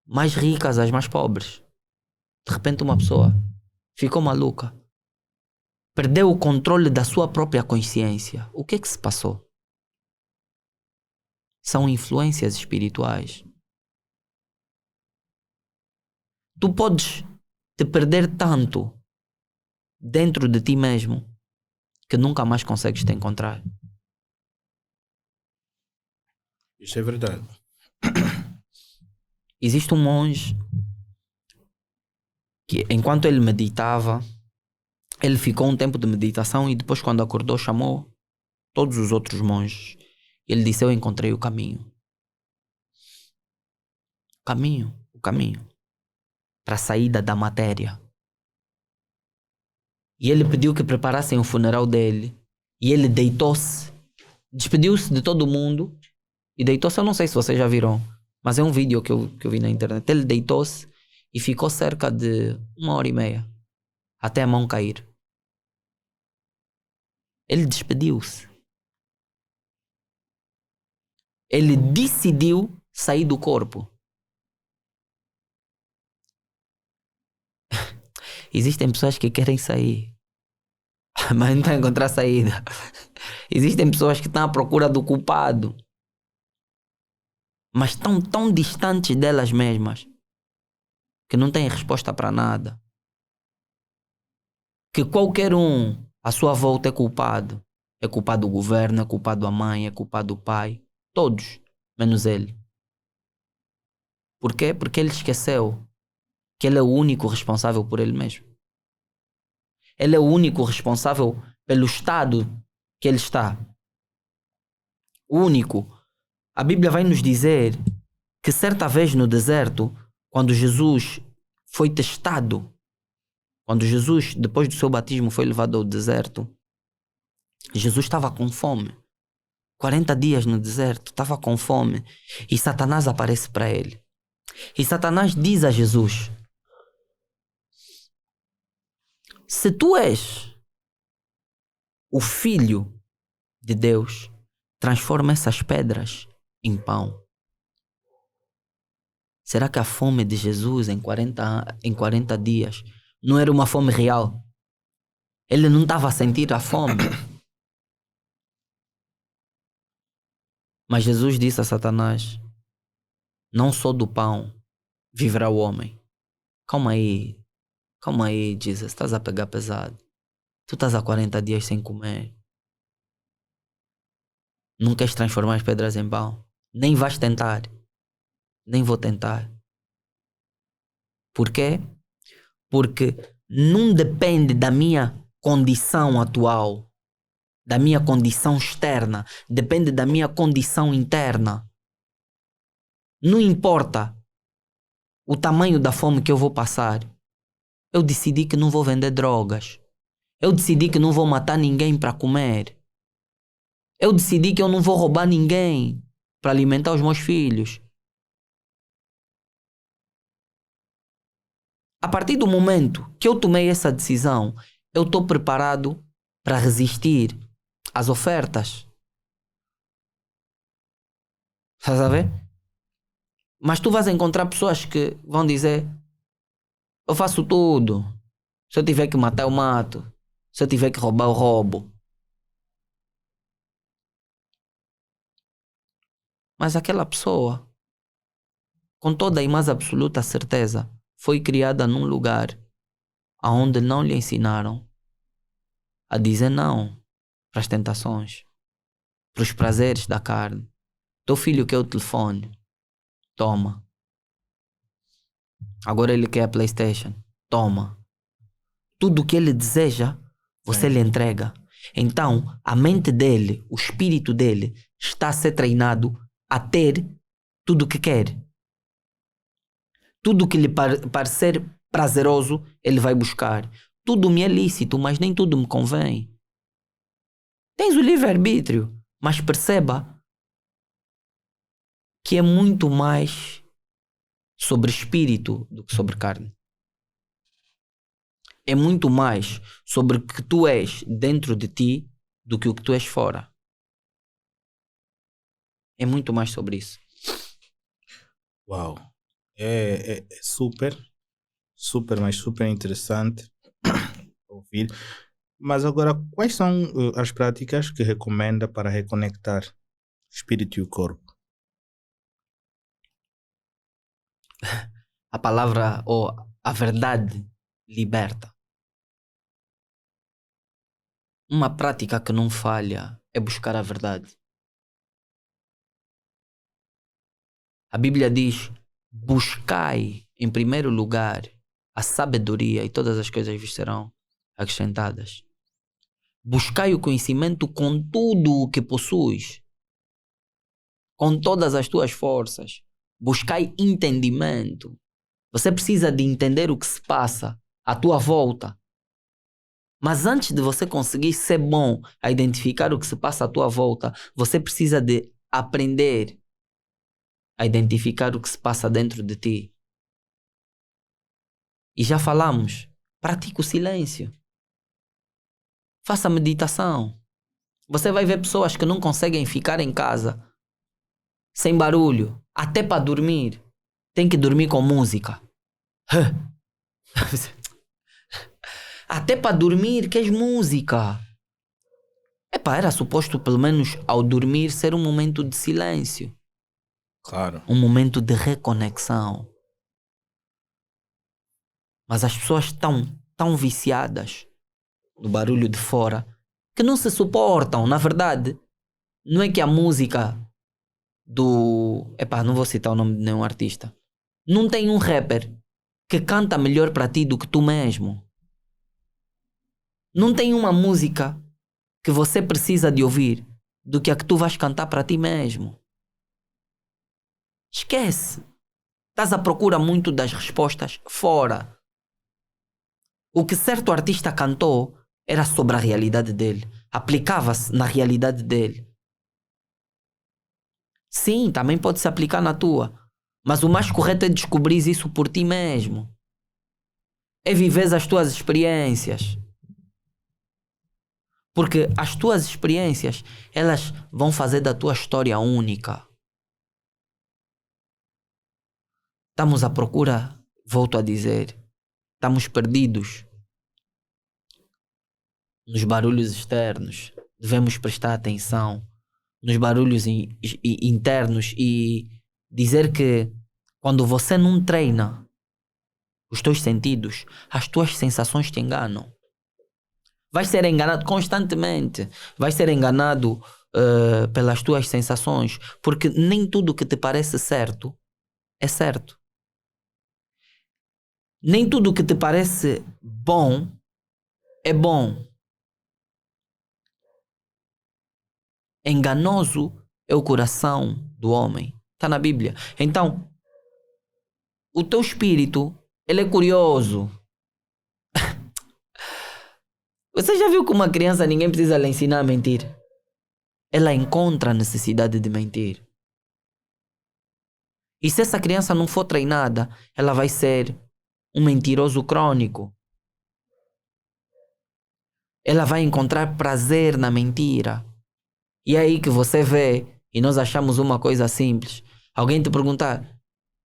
mais ricas às mais pobres. De repente uma pessoa ficou maluca. Perdeu o controle da sua própria consciência. O que é que se passou? São influências espirituais. Tu podes te perder tanto dentro de ti mesmo que nunca mais consegues te encontrar. Isso é verdade. Existe um monge que, enquanto ele meditava, ele ficou um tempo de meditação e depois, quando acordou, chamou todos os outros monges. Ele disse: eu encontrei o caminho. O caminho para a saída da matéria. E ele pediu que preparassem o funeral dele. E ele deitou-se, despediu-se de todo mundo e deitou-se. Eu não sei se vocês já viram, mas é um vídeo que eu vi na internet. Ele deitou-se e ficou cerca de 1h30 até a mão cair. Ele despediu-se. Ele decidiu sair do corpo. Existem pessoas que querem sair, mas não estão a encontrar saída. Existem pessoas que estão à procura do culpado, mas estão tão distantes delas mesmas que não têm resposta para nada. Que qualquer um à sua volta é culpado. É culpado do governo, é culpado da mãe, é culpado do pai. Todos, menos ele. Por quê? Porque ele esqueceu que ele é o único responsável por ele mesmo. Ele é o único responsável pelo estado que ele está. O único. A Bíblia vai nos dizer que certa vez no deserto, quando Jesus foi testado, quando Jesus, depois do seu batismo, foi levado ao deserto, Jesus estava com fome. 40 dias no deserto, estava com fome. E Satanás aparece para ele. E Satanás diz a Jesus: se tu és o Filho de Deus, transforma essas pedras em pão. Será que a fome de Jesus em 40 dias não era uma fome real? Ele não estava a sentir a fome. Mas Jesus disse a Satanás: não só do pão viverá o homem. Calma aí, Jesus, estás a pegar pesado. Tu estás há 40 dias sem comer. Não queres transformar as pedras em pão? Nem vais tentar. Nem vou tentar. Por quê? Porque não depende da minha condição atual, da minha condição externa, depende da minha condição interna. Não importa o tamanho da fome que eu vou passar. Eu decidi que não vou vender drogas. Eu decidi que não vou matar ninguém para comer. Eu decidi que eu não vou roubar ninguém para alimentar os meus filhos. A partir do momento que eu tomei essa decisão, eu estou preparado para resistir às ofertas. Estás a ver? Mas tu vais encontrar pessoas que vão dizer: eu faço tudo. Se eu tiver que matar, eu mato. Se eu tiver que roubar, eu roubo. Mas aquela pessoa, com toda e mais absoluta certeza, foi criada num lugar onde não lhe ensinaram a dizer não para as tentações, para os prazeres da carne. Teu filho quer o telefone, toma. Agora ele quer a PlayStation, toma. Tudo o que ele deseja, você lhe entrega. Então, a mente dele, o espírito dele, está a ser treinado a ter tudo o que quer. Tudo que lhe parecer prazeroso, ele vai buscar. Tudo me é lícito, mas nem tudo me convém. Tens o livre-arbítrio, mas perceba que é muito mais sobre espírito do que sobre carne. É muito mais sobre o que tu és dentro de ti do que o que tu és fora. É muito mais sobre isso. Uau. É super, mas super interessante ouvir. Mas agora, quais são as práticas que recomenda para reconectar espírito e o corpo? A palavra ou a verdade liberta. Uma prática que não falha é buscar a verdade. A Bíblia diz: buscai em primeiro lugar a sabedoria e todas as coisas vos serão acrescentadas. Buscai o conhecimento com tudo o que possuis, com todas as tuas forças. Buscai entendimento. Você precisa de entender o que se passa à tua volta. Mas antes de você conseguir ser bom a identificar o que se passa à tua volta, você precisa de aprender a identificar o que se passa dentro de ti. E já falamos, pratique o silêncio. Faça meditação. Você vai ver pessoas que não conseguem ficar em casa sem barulho, até para dormir. Tem que dormir com música. Até para dormir queres música. Era suposto pelo menos ao dormir ser um momento de silêncio. Claro. Um momento de reconexão. Mas as pessoas estão tão viciadas no barulho de fora que não se suportam. Na verdade, não é que a música do... não vou citar o nome de nenhum artista. Não tem um rapper que canta melhor para ti do que tu mesmo. Não tem uma música que você precisa de ouvir do que a que tu vais cantar para ti mesmo. Esquece. Estás à procura muito das respostas fora. O que certo artista cantou era sobre a realidade dele. Aplicava-se na realidade dele. Sim, também pode se aplicar na tua. Mas o mais correto é descobrir isso por ti mesmo. É viver as tuas experiências. Porque as tuas experiências, elas vão fazer da tua história única. Estamos à procura, volto a dizer, estamos perdidos nos barulhos externos. Devemos prestar atenção nos barulhos internos e dizer que quando você não treina os teus sentidos, as tuas sensações te enganam. Vais ser enganado constantemente. Vais ser enganado pelas tuas sensações, porque nem tudo que te parece certo é certo. Nem tudo que te parece bom é bom. Enganoso é o coração do homem. Está na Bíblia. Então, o teu espírito, ele é curioso. Você já viu que uma criança ninguém precisa lhe ensinar a mentir? ela encontra a necessidade de mentir. E se essa criança não for treinada, ela vai ser um mentiroso crônico. Ela vai encontrar prazer na mentira. E é aí que você vê, e nós achamos uma coisa simples. Alguém te perguntar,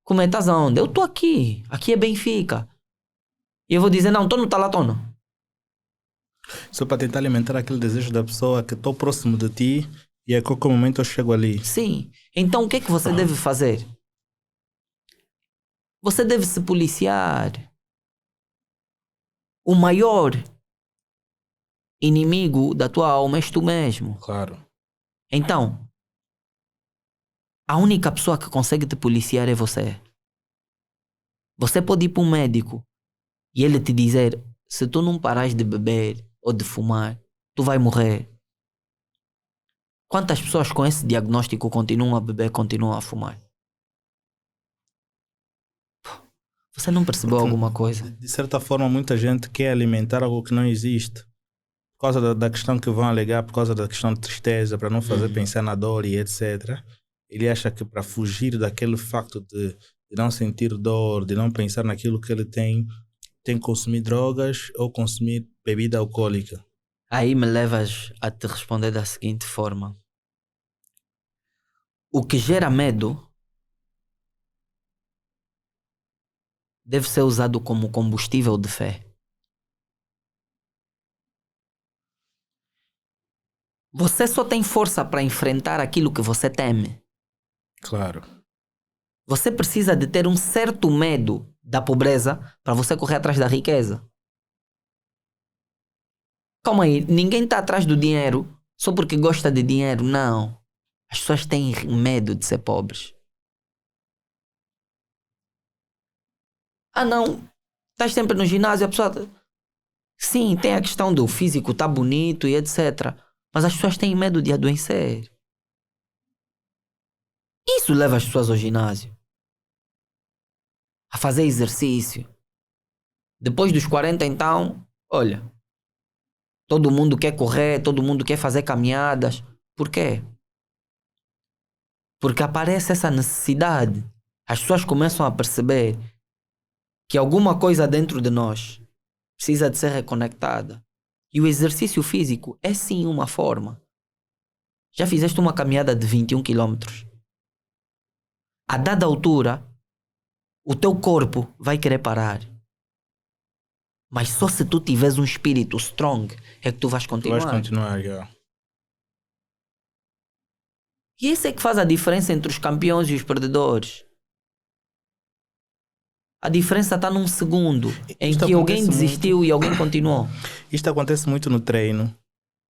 como é, estás aonde? Eu estou aqui. Aqui é Benfica. E eu vou dizer, não, estou no Talatono. Só para tentar alimentar aquele desejo da pessoa que estou próximo de ti e a qualquer momento eu chego ali. Sim. Então o que é que você deve fazer? Você deve se policiar. O maior inimigo da tua alma és tu mesmo. Claro. Então, a única pessoa que consegue te policiar é você. Você pode ir para um médico e ele te dizer, se tu não parares de beber ou de fumar, tu vai morrer. Quantas pessoas com esse diagnóstico continuam a beber, continuam a fumar? Você não percebeu alguma coisa? De certa forma, muita gente quer alimentar algo que não existe. Por causa da questão que vão alegar, por causa da questão de tristeza, para não fazer pensar na dor e etc. Ele acha que para fugir daquele facto de não sentir dor, de não pensar naquilo que ele tem que consumir drogas ou consumir bebida alcoólica. Aí me levas a te responder da seguinte forma. O que gera medo deve ser usado como combustível de fé. Você só tem força para enfrentar aquilo que você teme. Claro. Você precisa de ter um certo medo da pobreza para você correr atrás da riqueza. Calma aí, ninguém está atrás do dinheiro só porque gosta de dinheiro, não. As pessoas têm medo de ser pobres. Ah não, estás sempre no ginásio, a pessoa... Sim, tem a questão do físico, tá bonito e etc. Mas as pessoas têm medo de adoecer. Isso leva as pessoas ao ginásio. A fazer exercício. Depois dos 40 então, olha, todo mundo quer correr, todo mundo quer fazer caminhadas. Por quê? Porque aparece essa necessidade. As pessoas começam a perceber que alguma coisa dentro de nós precisa de ser reconectada. E o exercício físico é sim uma forma. Já fizeste uma caminhada de 21 km? A dada altura, o teu corpo vai querer parar. Mas só se tu tiveres um espírito strong é que tu vais continuar. Tu vais continuar, já. E isso é que faz a diferença entre os campeões e os perdedores. A diferença está num segundo em Isto que alguém acontece desistiu e alguém continuou. Isto acontece muito no treino.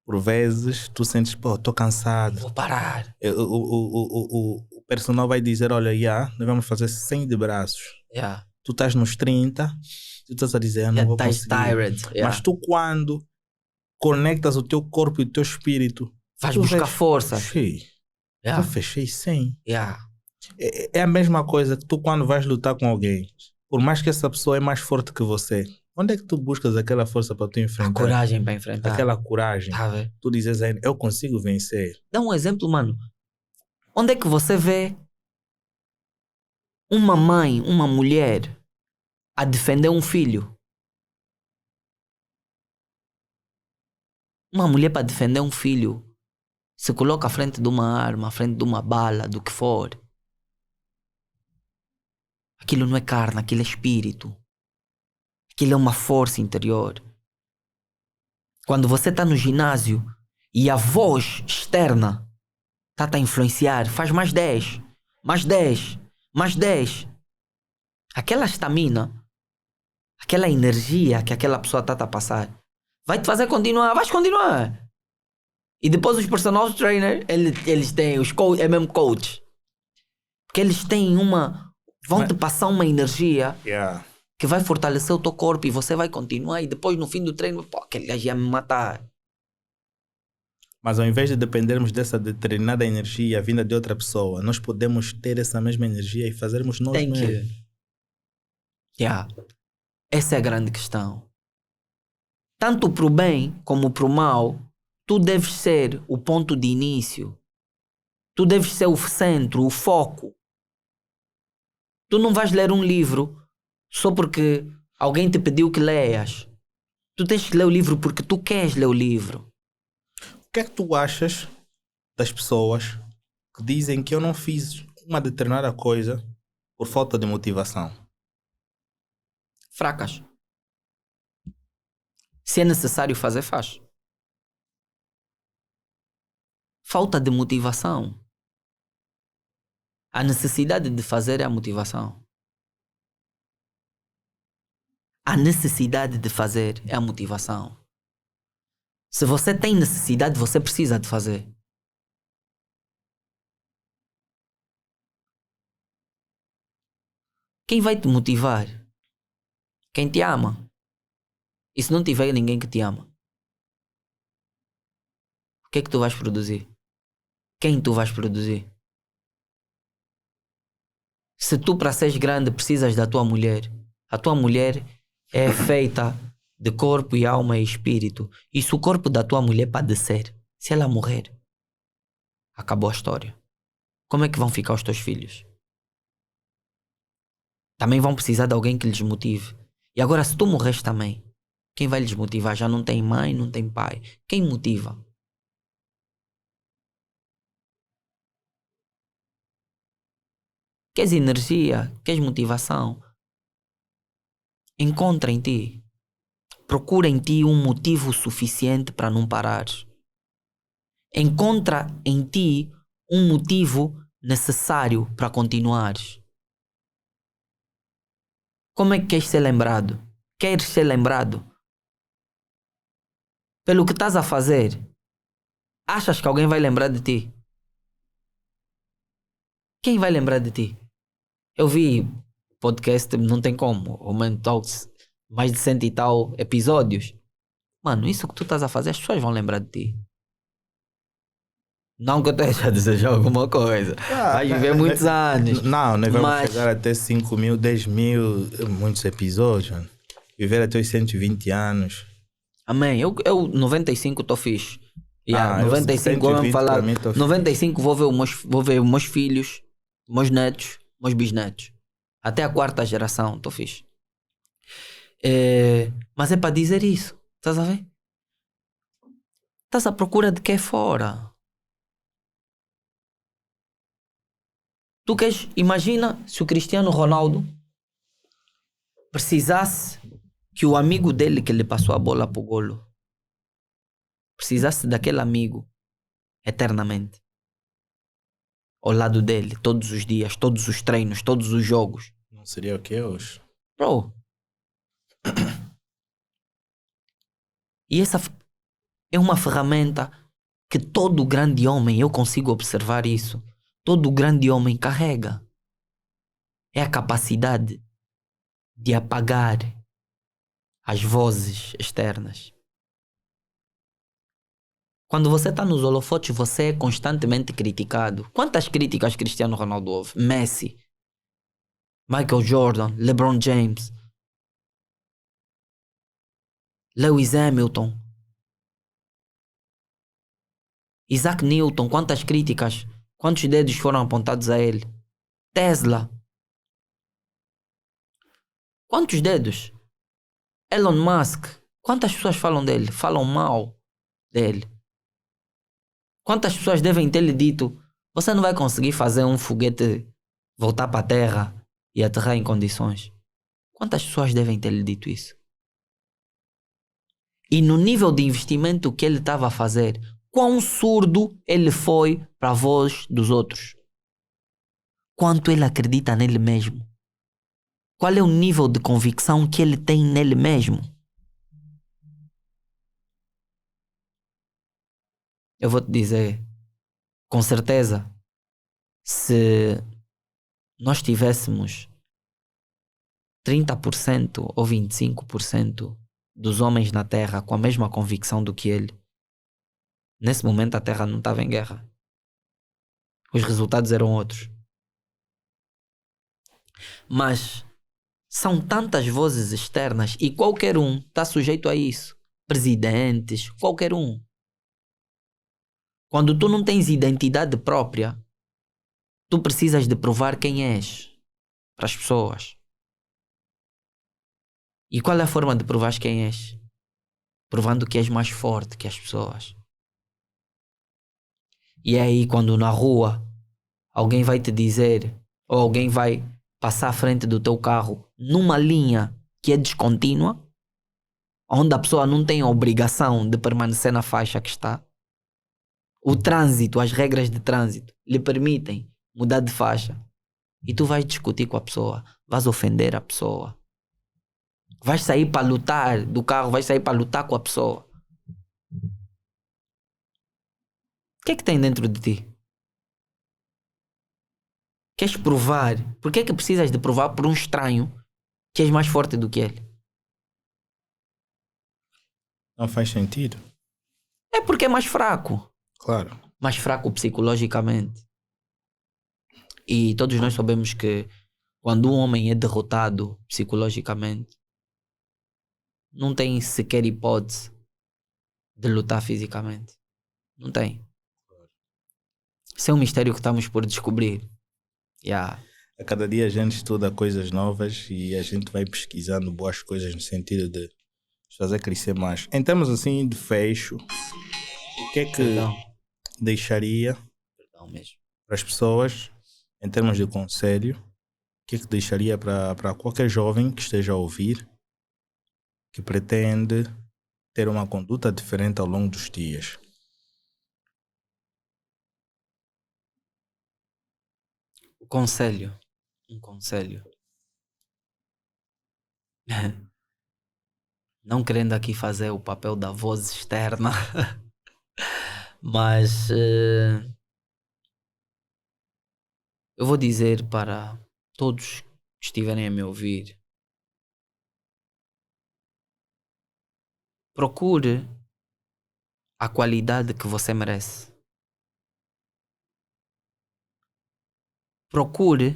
Por vezes, tu sentes, pô, estou cansado. Vou parar. O personal vai dizer, olha, nós vamos fazer 100 de braços. Yeah. Tu estás nos 30, tu estás a dizer, eu não vou conseguir. Tired. Yeah. Mas tu quando conectas o teu corpo e o teu espírito, vais tu buscar vês, força. Já fechei 100. Yeah. É a mesma coisa que tu quando vais lutar com alguém, por mais que essa pessoa é mais forte que você, onde é que tu buscas aquela força para tu enfrentar? A coragem para enfrentar. Aquela coragem. Tá a ver? Tu dizes ainda, eu consigo vencer. Dá um exemplo, mano. Onde é que você vê uma mãe, uma mulher a defender um filho? Uma mulher para defender um filho se coloca à frente de uma arma, à frente de uma bala, do que for. Aquilo não é carne, aquilo é espírito. Aquilo é uma força interior. Quando você está no ginásio e a voz externa está a influenciar, faz mais 10, mais 10, mais 10. Aquela estamina, aquela energia que aquela pessoa está a passar, vai te fazer continuar, vais continuar. E depois os personal trainers, eles têm, os coach, é mesmo coach. Porque eles têm vão te passar uma energia que vai fortalecer o teu corpo e você vai continuar. E depois no fim do treino, pô, aquele gajo ia me matar. Mas ao invés de dependermos dessa determinada energia vinda de outra pessoa, nós podemos ter essa mesma energia e fazermos nós mesmos. Essa é a grande questão. Tanto pro bem como pro mal, Tu deves ser o ponto de início. Tu deves ser o centro, o foco. Tu não vais ler um livro só porque alguém te pediu que leias. Tu tens que ler o livro porque tu queres ler o livro. O que é que tu achas das pessoas que dizem que eu não fiz uma determinada coisa por falta de motivação? Fracas. Se é necessário fazer, faz. Falta de motivação. A necessidade de fazer é a motivação. A necessidade de fazer é a motivação. Se você tem necessidade, você precisa de fazer. Quem vai te motivar? Quem te ama. E se não tiver ninguém que te ama? O que é que tu vais produzir? Quem tu vais produzir? Se tu para seres grande precisas da tua mulher, a tua mulher é feita de corpo e alma e espírito. E se o corpo da tua mulher padecer, se ela morrer, acabou a história. Como é que vão ficar os teus filhos? Também vão precisar de alguém que lhes motive. E agora se tu morres também, quem vai lhes motivar? Já não tem mãe, não tem pai. Quem motiva? Queres energia? Queres motivação? Encontra em ti. Procura em ti um motivo suficiente para não parares. Encontra em ti um motivo necessário para continuares. Como é que queres ser lembrado? Queres ser lembrado? Pelo que estás a fazer? Achas que alguém vai lembrar de ti? Quem vai lembrar de ti? Eu vi podcast, não tem como, o Man Talks, mais de 100 e tal episódios. Mano, isso que tu estás a fazer, as pessoas vão lembrar de ti. Não que eu esteja a desejar alguma coisa. Vais viver muitos anos. Não, nós vamos chegar até 5 mil, 10 mil, muitos episódios. Mano. Viver até os 120 anos. Amém. Eu 95 estou fixe. 95 vamos falar. 95 vou ver os meus filhos, meus netos, meus bisnetos. Até a 4ª geração, estou fixe. Mas é para dizer isso. Estás a ver? Estás à procura de que é fora. Tu queres, imagina se o Cristiano Ronaldo precisasse que o amigo dele que lhe passou a bola para o golo precisasse daquele amigo eternamente ao lado dele, todos os dias, todos os treinos, todos os jogos. Não seria o que hoje? Bro. E essa é uma ferramenta que todo grande homem, eu consigo observar isso, todo grande homem carrega. É a capacidade de apagar as vozes externas. Quando você está nos holofotes, você é constantemente criticado. Quantas críticas Cristiano Ronaldo houve? Messi, Michael Jordan, LeBron James, Lewis Hamilton, Isaac Newton, quantas críticas, quantos dedos foram apontados a ele? Tesla, quantos dedos? Elon Musk, quantas pessoas falam dele? Falam mal dele. Quantas pessoas devem ter lhe dito: você não vai conseguir fazer um foguete voltar para a Terra e aterrar em condições? Quantas pessoas devem ter lhe dito isso? E no nível de investimento que ele estava a fazer, quão surdo ele foi para a voz dos outros? Quanto ele acredita nele mesmo? Qual é o nível de convicção que ele tem nele mesmo? Eu vou te dizer, com certeza, se nós tivéssemos 30% ou 25% dos homens na Terra com a mesma convicção do que ele, nesse momento a Terra não estava em guerra. Os resultados eram outros. Mas são tantas vozes externas e qualquer um está sujeito a isso. Presidentes, qualquer um. Quando tu não tens identidade própria, tu precisas de provar quem és para as pessoas. E qual é a forma de provar quem és? Provando que és mais forte que as pessoas. E é aí quando na rua alguém vai te dizer, ou alguém vai passar à frente do teu carro numa linha que é descontínua, onde a pessoa não tem a obrigação de permanecer na faixa que está. O trânsito, as regras de trânsito lhe permitem mudar de faixa. E tu vais discutir com a pessoa, vais ofender a pessoa. Vais sair para lutar do carro, vais sair para lutar com a pessoa. O que é que tem dentro de ti? Queres provar? Por que é que precisas de provar por um estranho que és mais forte do que ele? Não faz sentido. É porque é mais fraco. Claro. Mais fraco psicologicamente. E todos nós sabemos que quando um homem é derrotado psicologicamente, não tem sequer hipótese de lutar fisicamente. Não tem. Isso é um mistério que estamos por descobrir. A cada dia a gente estuda coisas novas e a gente vai pesquisando boas coisas no sentido de fazer crescer mais. Em termos assim de fecho, o que é que deixaria para as pessoas, em termos de conselho, o que é que deixaria para qualquer jovem que esteja a ouvir, que pretende ter uma conduta diferente ao longo dos dias? Um conselho. Não querendo aqui fazer o papel da voz externa, mas eu vou dizer para todos que estiverem a me ouvir: procure a qualidade que você merece. Procure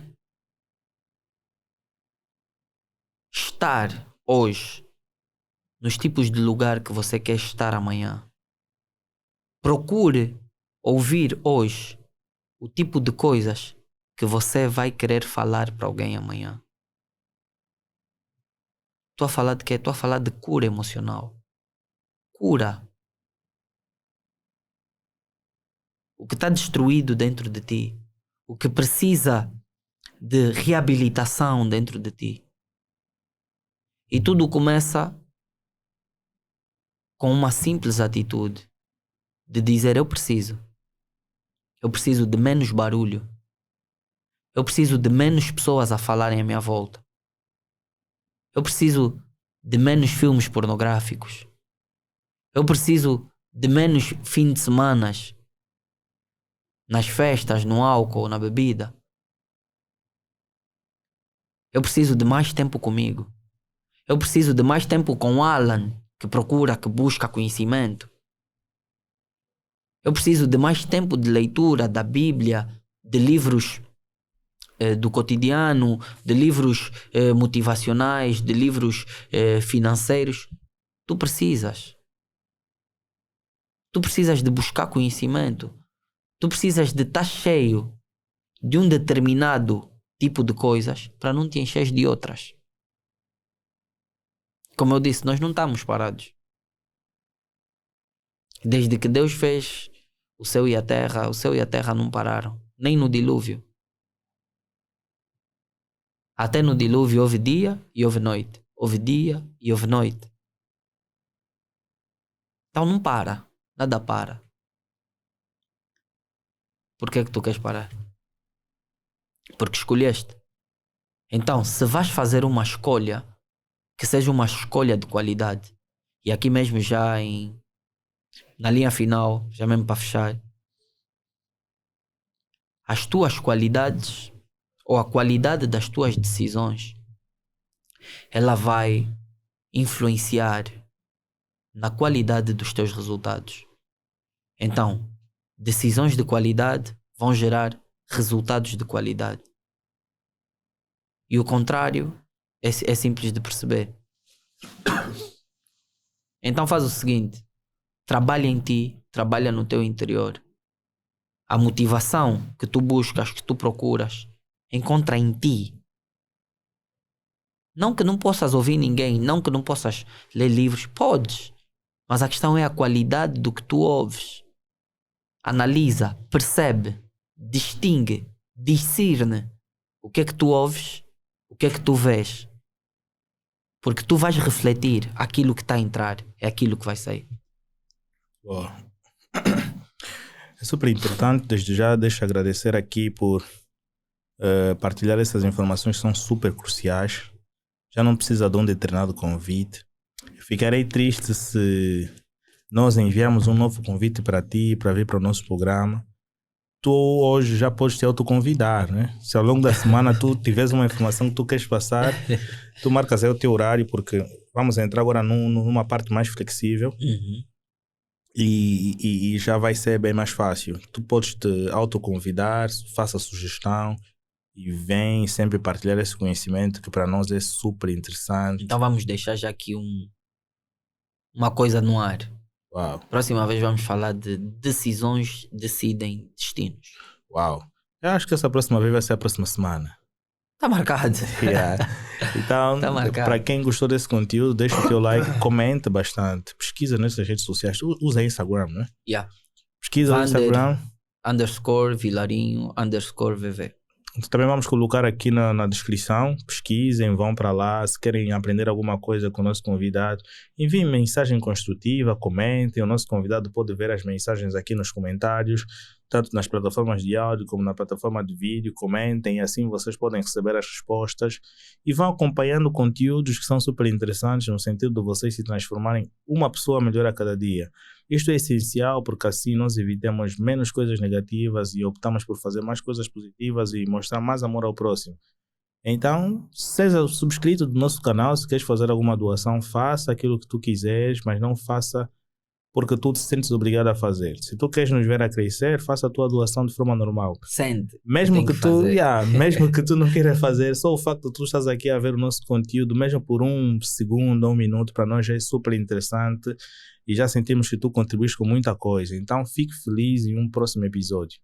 estar hoje nos tipos de lugar que você quer estar amanhã. Procure ouvir hoje o tipo de coisas que você vai querer falar para alguém amanhã. Estou a falar de quê? Estou a falar de cura emocional. Cura. O que está destruído dentro de ti. O que precisa de reabilitação dentro de ti. E tudo começa com uma simples atitude de dizer: eu preciso de menos barulho, eu preciso de menos pessoas a falarem à minha volta, eu preciso de menos filmes pornográficos, eu preciso de menos fins de semana nas festas, no álcool, na bebida. Eu preciso de mais tempo comigo. Eu preciso de mais tempo com Alan, que procura, que busca conhecimento. Eu preciso de mais tempo de leitura da Bíblia, de livros do cotidiano, de livros motivacionais, de livros financeiros. Tu precisas. Tu precisas de buscar conhecimento. Tu precisas de estar cheio de um determinado tipo de coisas para não te encher de outras. Como eu disse, nós não estamos parados. Desde que Deus fez o céu e a terra não pararam. Nem no dilúvio. Até no dilúvio houve dia e houve noite. Houve dia e houve noite. Então não para. Nada para. Por que é que tu queres parar? Porque escolheste. Então, se vais fazer uma escolha, que seja uma escolha de qualidade. E aqui mesmo já na linha final, já mesmo para fechar, as tuas qualidades ou a qualidade das tuas decisões, ela vai influenciar na qualidade dos teus resultados. Então, decisões de qualidade vão gerar resultados de qualidade. E o contrário é simples de perceber. Então faz o seguinte: trabalha em ti, trabalha no teu interior A motivação que tu buscas, que tu procuras, encontra em ti. Não que não possas ouvir ninguém, não que não possas ler livros, podes. Mas a questão é a qualidade do que tu ouves. Analisa, percebe, distingue, discerne o que é que tu ouves, o que é que tu vês. Porque tu vais refletir aquilo que está a entrar, é aquilo que vai sair. Boa. É super importante, desde já deixo agradecer aqui por partilhar essas informações que são super cruciais. Já não precisa de um determinado convite. Ficarei triste se nós enviarmos um novo convite para ti, para vir para o nosso programa. Tu hoje já podes te autoconvidar, né? Se ao longo da semana tu tiveres uma informação que tu queres passar, tu marcas aí o teu horário, porque vamos entrar agora numa parte mais flexível. E já vai ser bem mais fácil. Tu podes te autoconvidar, faça sugestão e vem sempre partilhar esse conhecimento que para nós é super interessante. Então vamos deixar já aqui uma coisa no ar. Uau. Próxima vez vamos falar de decisões decidem destinos. Uau. Eu acho que essa próxima vez vai ser a próxima semana. Tá marcado. Yeah. Então, Tá marcado. para quem gostou desse conteúdo, deixa o teu like, comenta bastante, pesquisa nessas redes sociais. Usa Instagram, né? Yeah. Pesquisa no Instagram. _Vilarinho _VV. Também vamos colocar aqui na descrição. Pesquisem, vão para lá. Se querem aprender alguma coisa com o nosso convidado, enviem mensagem construtiva, comentem. O nosso convidado pode ver as mensagens aqui nos comentários, tanto nas plataformas de áudio como na plataforma de vídeo. Comentem, assim vocês podem receber as respostas e vão acompanhando conteúdos que são super interessantes no sentido de vocês se transformarem uma pessoa melhor a cada dia. Isto é essencial porque assim nós evitamos menos coisas negativas e optamos por fazer mais coisas positivas e mostrar mais amor ao próximo. Então, seja subscrito do nosso canal. Se queres fazer alguma doação, faça aquilo que tu quiseres, mas não faça porque tu te sentes obrigado a fazer. Se tu queres nos ver a crescer, faça a tua doação de forma normal. Sente. Mesmo mesmo que tu não queiras fazer, só o facto de tu estás aqui a ver o nosso conteúdo, mesmo por 1 segundo ou 1 minuto, para nós já é super interessante e já sentimos que tu contribuis com muita coisa. Então fique feliz em um próximo episódio.